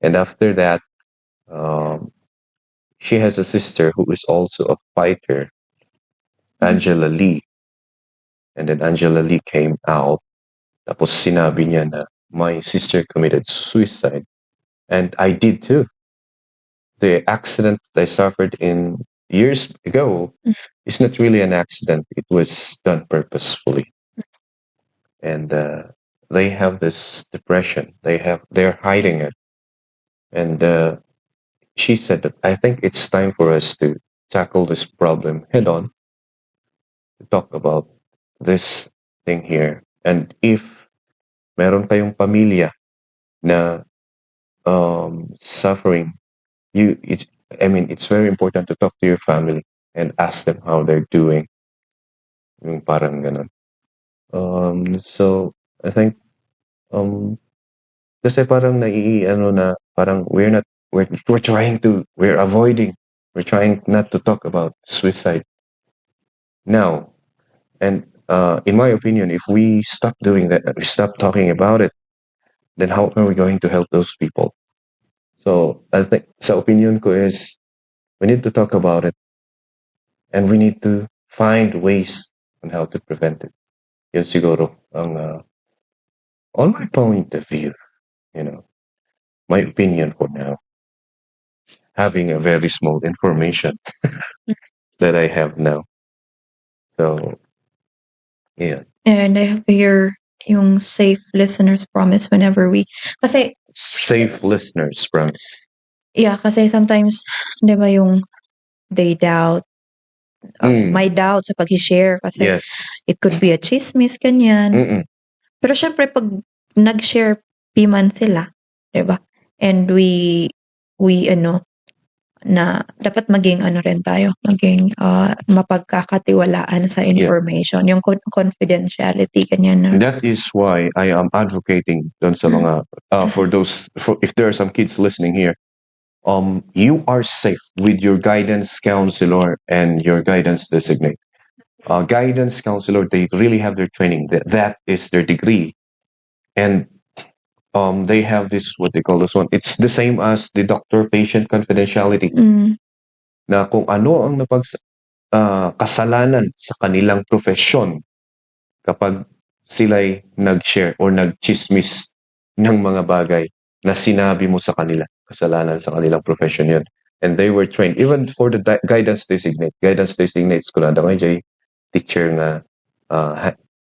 and after that, she has a sister who is also a fighter, Angela Lee, and then Angela Lee came out. Tapos sinabi niya na my sister committed suicide, and I did too. The accident I suffered in years ago is not really an accident. It was done purposefully. And they have this depression. They're hiding it. And she said that I think it's time for us to tackle this problem head on, to talk about this thing here. And if meron kayong pamilya na suffering, it's very important to talk to your family and ask them how they're doing. Yung parang ganun. So I think kasi parang parang we're avoiding, we're trying not to talk about suicide now. And in my opinion, if we stop doing that, we stop talking about it, then how are we going to help those people? So I think sa opinion ko is we need to talk about it, And we need to find ways on how to prevent it. Yun siguro ang on my point of view, my opinion for now, having a very small information that I have now. So, yeah. And I have here yung safe listeners promise whenever we, kasi, Safe listeners promise. yeah, kasi sometimes, di ba yung they doubt, may doubt sa pag-share kasi Yes. it could be a chismis, ganyan. Mm-mm. Pero syempre, pag nag-share piman sila, di ba? And we na dapat maging rin tayo, maging mapagkakatiwalaan sa information, yung confidentiality, ganyan na. That is why I am advocating dun sa mga, for if there are some kids listening here, you are safe with your guidance counselor and your guidance designate. Guidance counselor, they really have their training. That is their degree. And they have this, what they call this one. It's the same as the doctor-patient confidentiality. Na kung ano ang kasalanan sa kanilang profesyon kapag sila'y nag-share or nag-chismis ng mga bagay na sinabi mo sa kanila, kasalanan sa kanilang profession yun. And they were trained, even for the guidance designate. Guidance designates ko na dangay teacher nga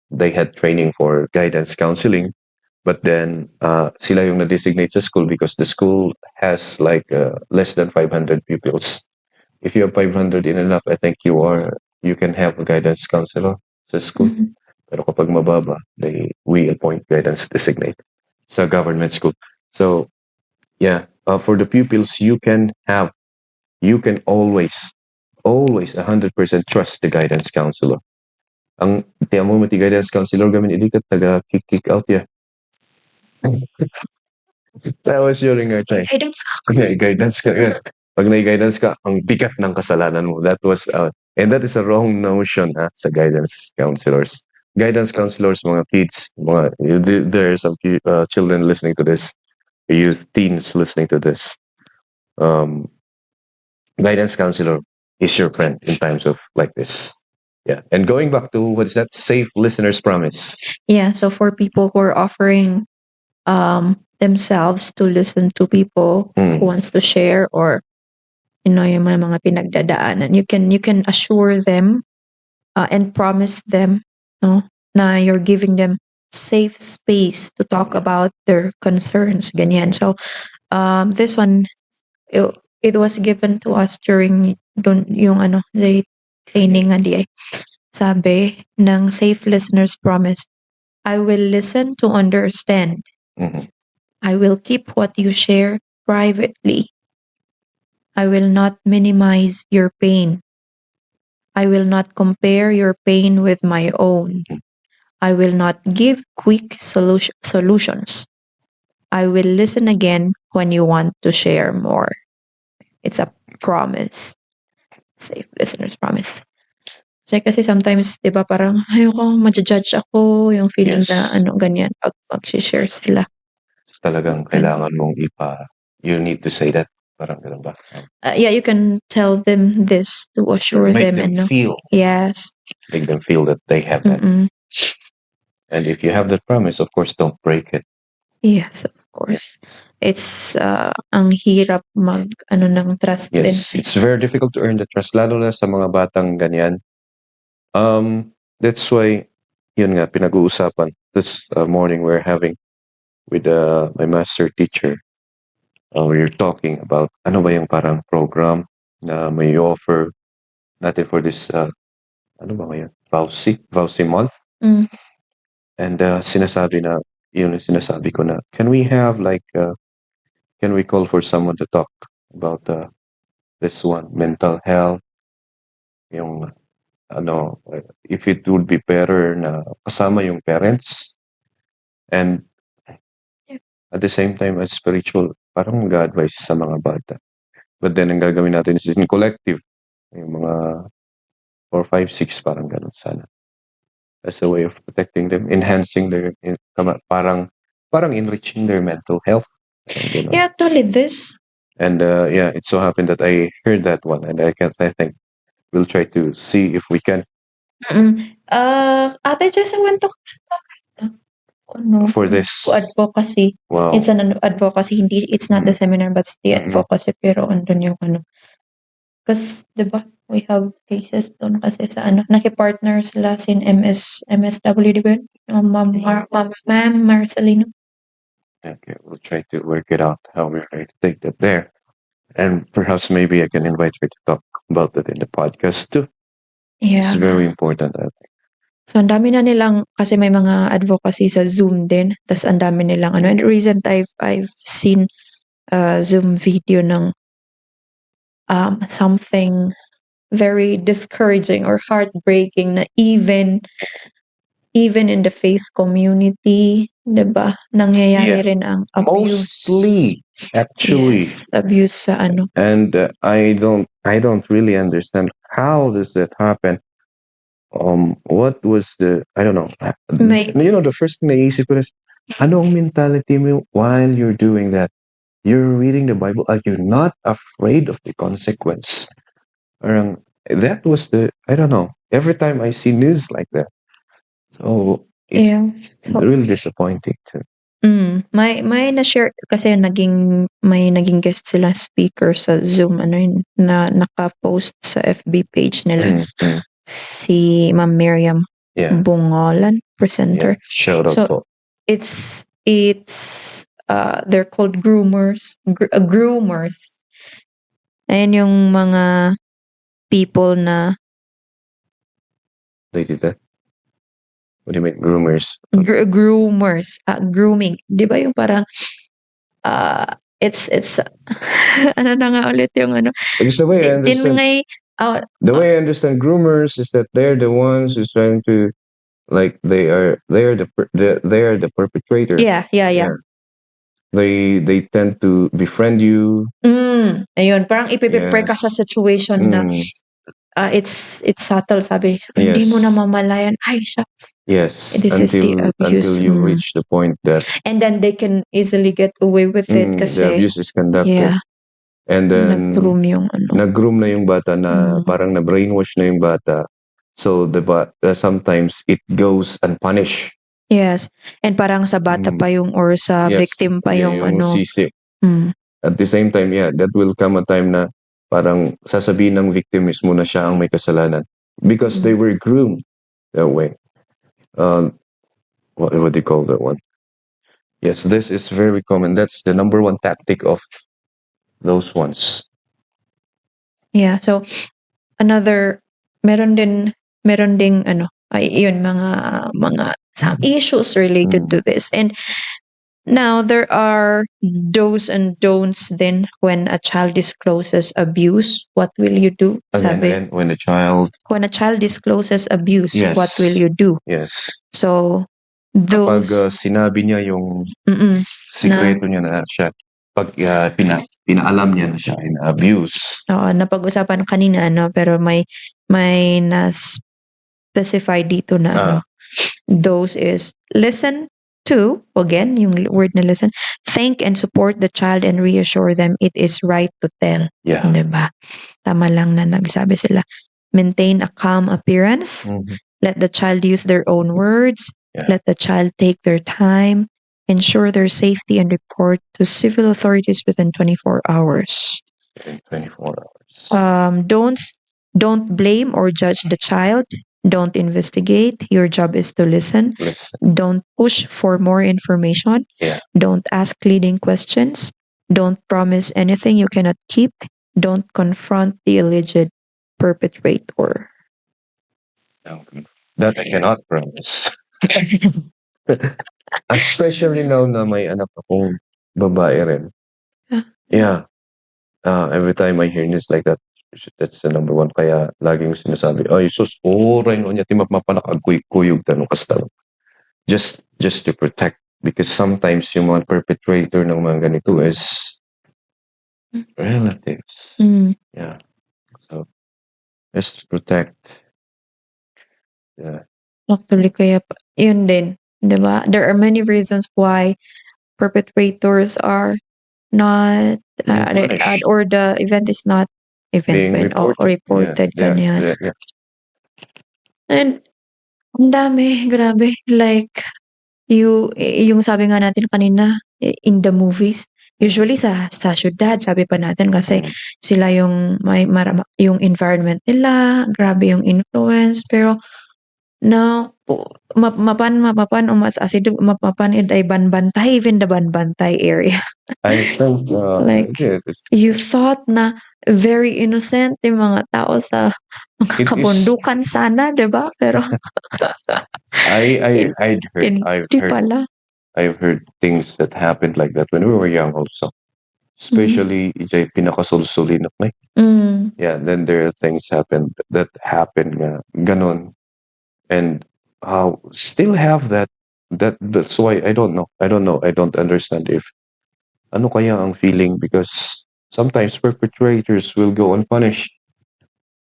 they had training for guidance counseling. But then, sila yung na-designate sa school because the school has like less than 500 pupils. If you have 500 in enough, I think you can have a guidance counselor sa school. Pero kapag mababa, we appoint guidance designate sa government school. So, yeah, for the pupils, you can always 100% trust the guidance counselor. Ang tiyan mo mati guidance counselor gamin ilikat taga kick out ya. That was during our time. Guidance ka. Guidance ka. Pag na-guidance ka, ang bigat ng kasalanan mo. That was, and that is a wrong notion sa guidance counselors. Guidance counselors, mga kids, there are some children listening to this, youth, teens listening to this. Guidance counselor is your friend in times of like this. Yeah. And going back to, what is that? Safe listeners promise. Yeah, so for people who are offering themselves to listen to people who wants to share, or yung mga pinagdadaanan, you can assure them and promise them na you're giving them safe space to talk about their concerns, ganyan. So this one, it was given to us during yung the training nga di ay. Sabi ng safe listeners promise, I will listen to understand. I will keep what you share privately. I will not minimize your pain. I will not compare your pain with my own. I will not give quick solutions. I will listen again when you want to share more. It's a promise. Safe listeners promise. So, kasi sometimes, di ba, parang ayoko, ma-judge ako, yung feeling na ganyan, pag mag-share sila. Talagang kailangan mong you need to say that. Parang ganun ba? Yeah, you can tell them this to assure Make them. feel. Yes. Make them feel that they have that. And if you have that promise, of course, don't break it. Yes, of course. It's ang hirap ng trust din. Yes, it's very difficult to earn the trust, lalo na sa mga batang ganyan. That's why, yun nga, pinag-uusapan this morning we're having with my master teacher. We're talking about ano ba yung parang program na may offer natin for this, ano ba ngayon? Vowsy month. And sinasabi ko na, can we have like, can we call for someone to talk about this one, mental health, yung if it would be better na kasama yung parents, and at the same time as spiritual, parang mag-advise sa mga bata. But then ang gagawin natin is in collective, yung mga 4, 5, 6, parang ganun sana. As a way of protecting them, enhancing their, parang enriching their mental health. Yeah, actually this. And it so happened that I heard that one, and I think we'll try to see if we can Ate Jessa went to ano, for this. advocacy. Wow. It's an advocacy, hindi, it's not the seminar, but it's the Mhm. advocacy, pero andun yung ano. Kasi, di ba, we have cases doon kasi sa ano, nakipartner sila sin MSW, di ba yun? Ma'am Marcelino. Okay, we'll try to work it out how we're going to take that there. And perhaps maybe I can invite her to talk about it in the podcast too. It's Yeah. very important, I think. So, ang dami na nilang, kasi may mga advocacy sa Zoom din, tas ang dami nilang, ano, and recent I've seen Zoom video ng something very discouraging or heartbreaking na even in the faith community, 'di ba? Nangyayari Yeah. rin ang abuse. Mostly, actually. Yes, abuse sa ano. And I don't really understand how does that happen. What was I don't know. The first thing naisip ko is, ano ang mentality mo while you're doing that? You're reading the Bible. Are you not afraid of the consequence? That was I don't know. Every time I see news like that, so it's So, really disappointing too. may na-share kasi may naging guest sila speaker sa Zoom, ano yun, na naka-post sa FB page nila. Si Ma'am Miriam Bungolan, presenter. Yeah, shout out So, po. it's they're called groomers. Groomers. Ayan yung mga people na They did that. What do you mean, groomers? groomers, grooming. 'Di ba yung parang it's ano na nga ulit yung ano? Because the way I understand groomers is that they're the ones who's trying to, like, they are the perpetrator. Yeah. They tend to befriend you. Ayun, parang ipiprepare ka sa situation na it's subtle, sabi. Hindi mo na mamalayan. Ay, shucks. Yes, This is the abuse. until you reach the point that And then they can easily get away with it kasi the abuse is conducted. Yeah. And then nag-groom yung ano. nag-groom na yung bata na parang na-brainwash na yung bata. So sometimes it goes unpunished. Yes. And parang sa bata pa yung or sa victim pa yung ano. sisi. At the same time, that will come a time na parang sasabihin ng victim mismo na siya ang may kasalanan because they were groomed that way. What do you call that one? Yes, this is very common. That's the number one tactic of those ones. Yeah, so meron ding ano, yun, mga some issues related to this. And now there are do's and don'ts then when a child discloses abuse. What will you do? Again, when a child discloses abuse, what will you do? Yes. So Kapag those sinabi niya yung sikreto niya na siya, pag pinaalam niya na siya in abuse. napag-usapan kanina, ano, pero may na-specify dito na ano. Those is listen to, again, yung word na listen, thank and support the child and reassure them it is right to tell. Yeah. Diba? Tama lang na nagsabi sila. Maintain a calm appearance. Let the child use their own words. Yeah. Let the child take their time. Ensure their safety and report to civil authorities within 24 hours. In 24 hours. Don't blame or judge the child. Don't investigate. Your job is to listen. Don't push for more information. Yeah. Don't ask leading questions. Don't promise anything you cannot keep. Don't confront the alleged perpetrator. That I cannot promise. Especially now na may anak akong babae rin. Yeah. Every time I hear news like that, that's the number one. Kaya laging sinasabi, ay sus, oray no niya, timap mapanakagkuyog tanong kastalong. Just to protect, because sometimes yung mga perpetrator ng mga ganito is relatives. Yeah. So, just to protect. Yeah. Actually, kaya yun din, diba? There are many reasons why perpetrators are not, punished. or the event is not being event o reported ganyan. yeah. And ang dami, grabe. Like, yung sabi nga natin kanina, in the movies, usually sa syudad, sabi pa natin kasi sila yung yung environment nila, grabe yung influence, pero na mapan umas asido mapan ay banbantay, even the banbantay area. I think Like, yeah, you thought na very innocent yung mga tao sa mga It is- kabundukan sana, 'di ba? Pero hindi pala. I've heard things that happened like that when we were young also. Especially ijay pinakasulsulinok na. Yeah, then there are things that happened nga ganon. And still have that's why I don't know. I don't understand if ano kaya ang feeling, because sometimes perpetrators will go unpunished.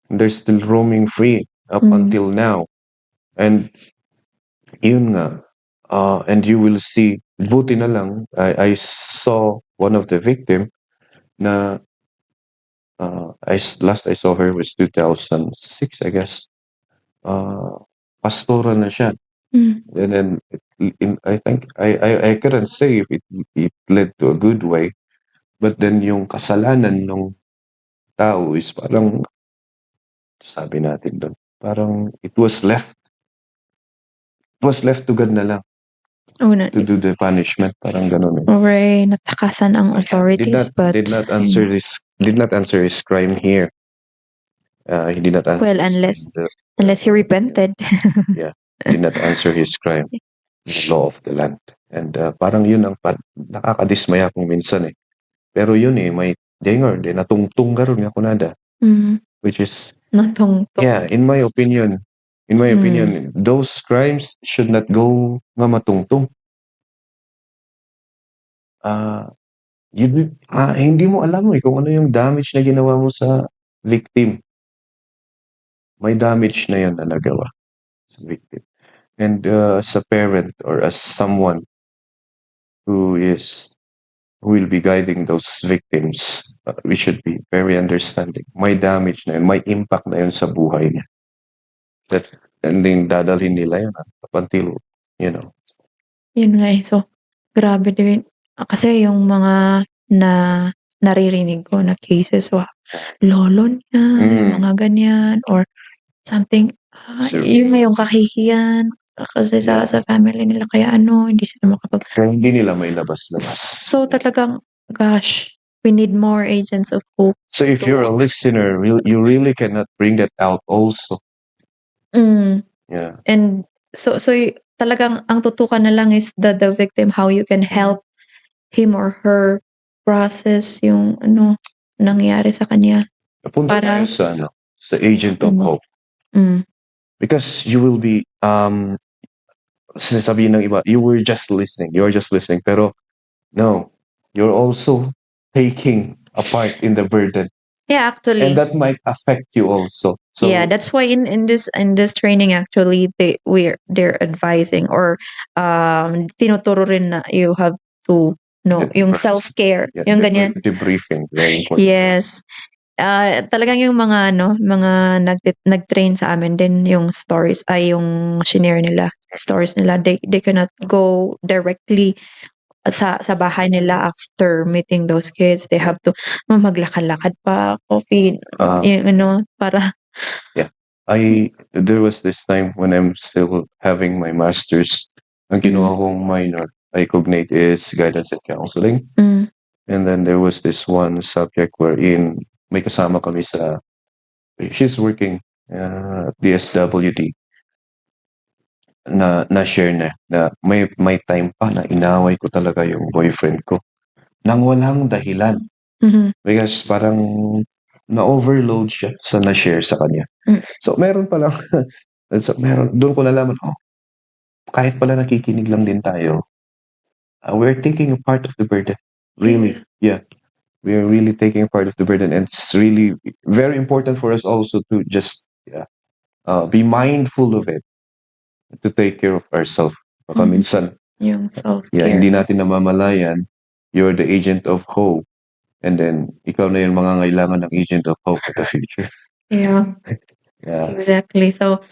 They're still roaming free up until now. And yun nga, and you will see, buti na lang, I saw one of the victim na last I saw her was 2006, I guess. Pastora na siya. And then I think I couldn't say if it led to a good way, but then yung kasalanan ng tao is parang, sabi natin doon, parang it was left to God na lang to do the punishment, parang ganun. Over natakasan ang authorities, but did not answer his crime here. He did not answer. Well, unless he repented. Yeah, did not answer his crime. The law of the land. And parang yun ang nakakadismaya kung minsan eh. Pero yun eh, may dinger, natungtung karon nga kunada. Which is, natungtong. Yeah, in my opinion, those crimes should not go nga matungtong. Hindi mo alam kung ano yung damage na ginawa mo sa victim. May damage na yan na nagawa sa victim. And as a parent or as someone who will be guiding those victims, we should be very understanding. May damage na yun, may impact na yun sa buhay niya. And then dadalhin nila yun up until, Yun nga so, grabe din. Kasi yung mga naririnig ko na cases, lolo niya, mga ganyan, or something, yun nga yung kahihiyan, kasi sa family nila, kaya hindi sila hindi nila may labas-labas. So talagang, gosh, we need more agents of hope. So if you're a listener, you really cannot bring that out also. Yeah. And so talagang ang tutukan na lang is the victim, how you can help him or her process yung nangyari sa kanya. Punta tayo sa agent of hope. Because you will be sinasabihin ng iba, you're just listening, pero no, you're also taking a part in the burden. Yeah, actually. And that might affect you also. So yeah, that's why in this training, actually they're advising or tinuturo rin na you have to yung self-care, yung ganyan. Debriefing, very important. Yes. Talagang yung mga nag-train sa amin din, yung stories ay yung shinare nila, stories nila, they cannot go directly sa bahay nila after meeting those kids. They have to maglakad-lakad pa, coffee, para. Yeah. There was this time when I'm still having my master's. Ang kinuha kong minor, I cognate is guidance and counseling. And then there was this one subject wherein may kasama kami she's working at the SWD. Na-share na may time pa na inaway ko talaga yung boyfriend ko nang walang dahilan. Because parang na-overload siya sa na-share sa kanya. So meron pa lang, doon ko nalaman, kahit pala nakikinig lang din tayo, we're taking a part of the burden. Really, yeah. We're really taking a part of the burden, and it's really very important for us also to just be mindful of it, to take care of ourselves. Baka minsan, yung self-care. hindi natin namamalayan, you're the agent of hope And then, ikaw na yung mangangailangan ng agent of hope for the future. Yeah, Yeah. exactly. So,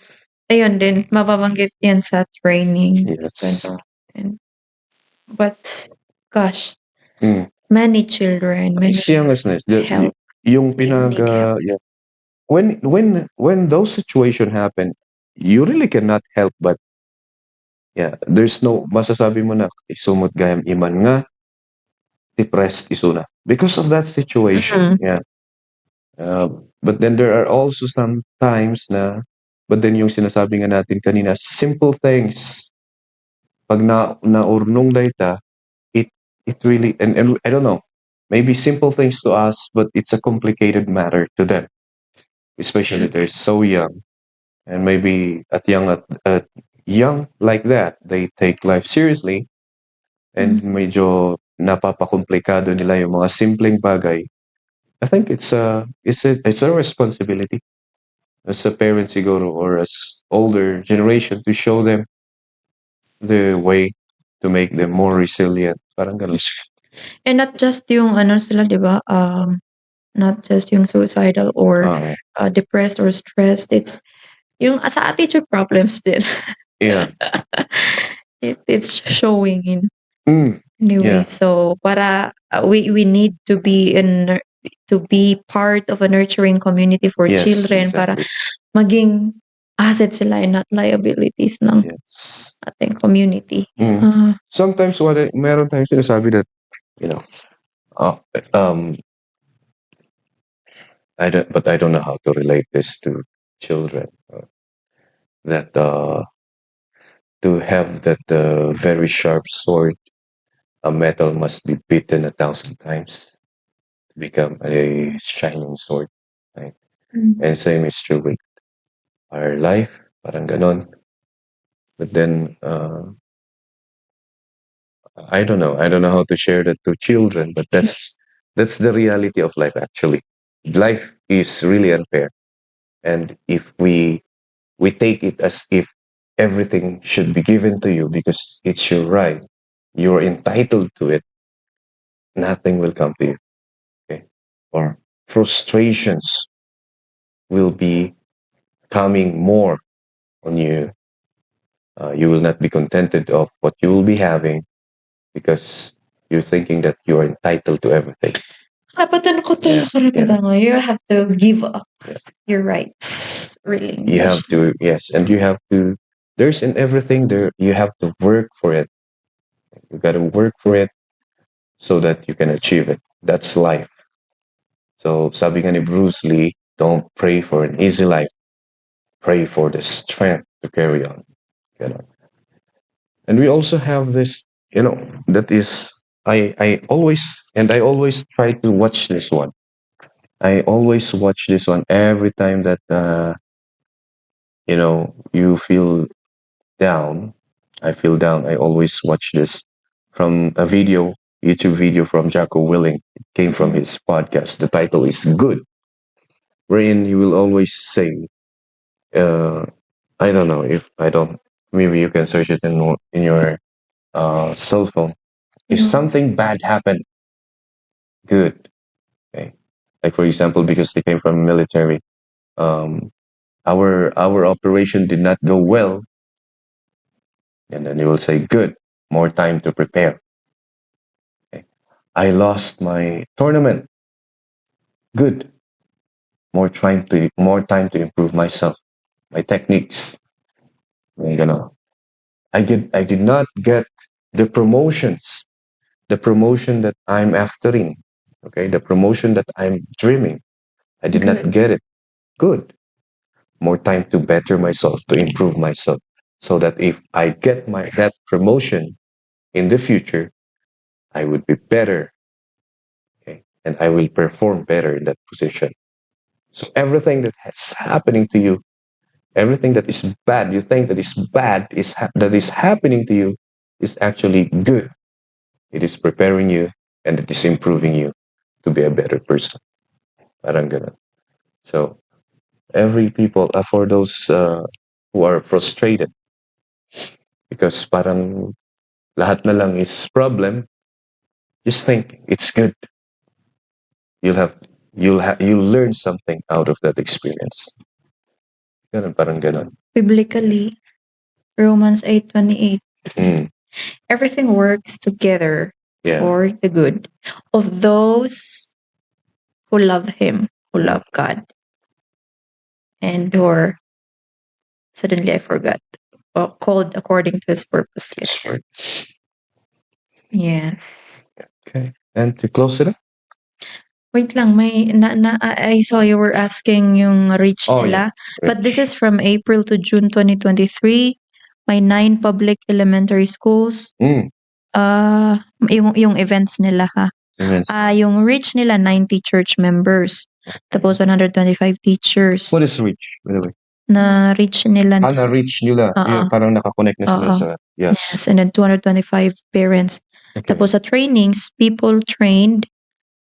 ayun din, mababanggit yan sa training. Yes. And, but, gosh, Mm. many children, many Seriousness. help. Yung Need help. yeah. When those situations happen, you really cannot help but yeah, there's no masasabi mo na isumot gayam iman nga depressed isuna because of that situation. Mhm. Yeah. But then there are also some times na but then yung sinasabi nga natin kanina, simple things pag naurnong dayta, it really and I don't know, maybe simple things to us, but it's a complicated matter to them, especially they're so young. And maybe at young like that, they take life seriously and medyo napapakomplikado nila yung mga simpleng bagay. I think it's a responsibility as a parent siguro or as older generation to show them the way to make them more resilient. Parang ganun. And not just yung ano sila, di ba? Not just yung suicidal or depressed or stressed. It's yung sa attitude problems din. Yeah. It's showing in Yeah. anyway. So para we need to be part of a nurturing community for Yes, children para exactly. maging asset sila and not liabilities ng Yes. ating community. Sometimes meron tayong sinasabi that, you know, I don't know how to relate this to children. That to have that very sharp sword, a metal must be beaten 1,000 times to become a shining sword, right? And same is true with our life, parang ganon. But then I don't know how to share that to children, but that's the reality of life actually. Life is really unfair. And if we take it as if everything should be given to you because it's your right, you're entitled to it, nothing will come to you. Okay? Or frustrations will be coming more on you. You will not be contented of what you will be having because you're thinking that you are entitled to everything. Karapatan ko to. Karapatan mo. You have to give up your rights. Really. You have to, yes, and you have to, there's in everything there, you have to work for it. You got to work for it so that you can achieve it. That's life. So sabi nga ni Bruce Lee, don't pray for an easy life. Pray for the strength to carry on. You know? And we also have this, that is, I always try to watch this one. I always watch this one every time that, you feel down. I feel down. I always watch this from a YouTube video from Jocko Willing. It came from his podcast. The title is Good, wherein he will always say, I don't know if I don't, maybe you can search it in your cell phone. If something bad happened, good. Okay. Like for example, because they came from military, our operation did not go well, and then you will say, good, more time to prepare. Okay. I lost my tournament. Good. More time to improve myself, my techniques. I did not get the promotions, the promotion that I'm aftering. Okay, the promotion that I'm dreaming. I did not get it. Good. More time to better myself, to improve myself, so that if I get that promotion in the future, I would be better. Okay, and I will perform better in that position. So everything that is happening to you, everything that is bad, you think that is bad that is happening to you, is actually good. It is preparing you and it is improving you to be a better person. Parang ganun. So every people, for those who are frustrated, because parang lahat na lang is problem, just think it's good. you'll learn something out of that experience. Ganun, parang ganun. Biblically, Romans 8:28. Mm. Everything works together Yeah. for the good of those who love Him, who love God, and who are, suddenly I forgot, called according to His purpose. That's right. Yes. Okay. And to close it up? Wait lang, I saw you were asking yung reach Oh, nila. yeah. But this is from April to June 2023. May 9 public elementary schools. Mm. Yung events nila ha. Events. Yung reach nila 90 church members. Tapos 125 teachers. What is reach, by the way? Na reach nila. Na-reach nila. Yung parang nakakonect na sila sa... Yes, and then 225 parents. Okay. Tapos sa trainings, people trained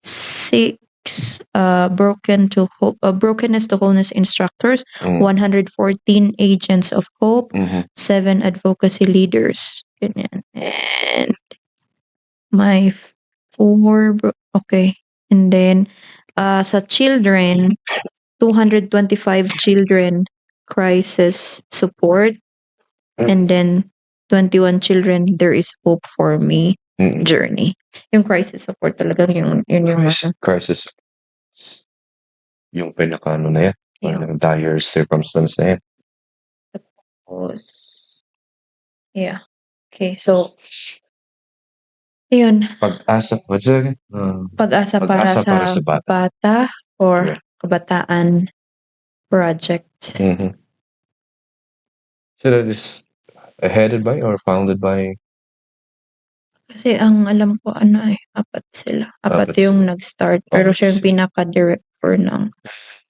6 brokenness to wholeness instructors, 114 agents of hope, 7 advocacy leaders. Ganyan. And my 4 okay. And then sa children, 225 children crisis support, and then 21 children there is hope for me journey. Yung crisis support talagang yun yung crisis. Yung pinaka na yan. Yung dire circumstance na yan. Yeah. Okay, so yun. Pag-asa. What's that again? Pag-asa para sa bata or kabataan project. Mm-hmm. So that is headed by or founded by? Kasi ang alam ko 4 sila. 4 yung nag-start. Pero siya yung pinaka-director ng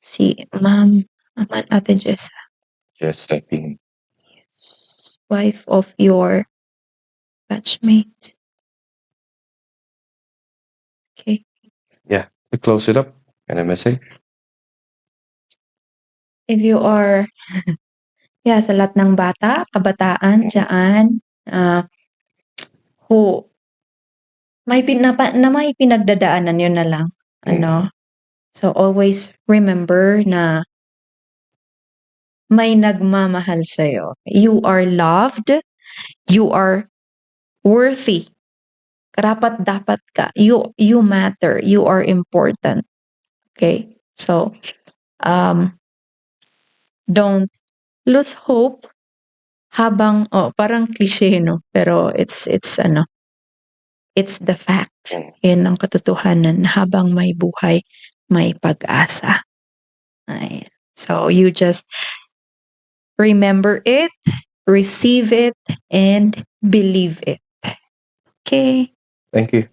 si Ate Jessa. Jessa Ping. Wife of your batchmate. Okay. Yeah. To close it up, can I message? If you are sa lahat ng bata, kabataan, dyan, who may pinagdadaanan yun na lang. So always remember na may nagmamahal sa'yo. You are loved. You are worthy. Karapat-dapat ka. You matter. You are important. Okay? So, don't lose hope habang, parang cliche, no? Pero it's the fact. Yan ang katotohanan. Habang may buhay, may pag-asa. So, you just remember it, receive it, and believe it. Okay? Thank you.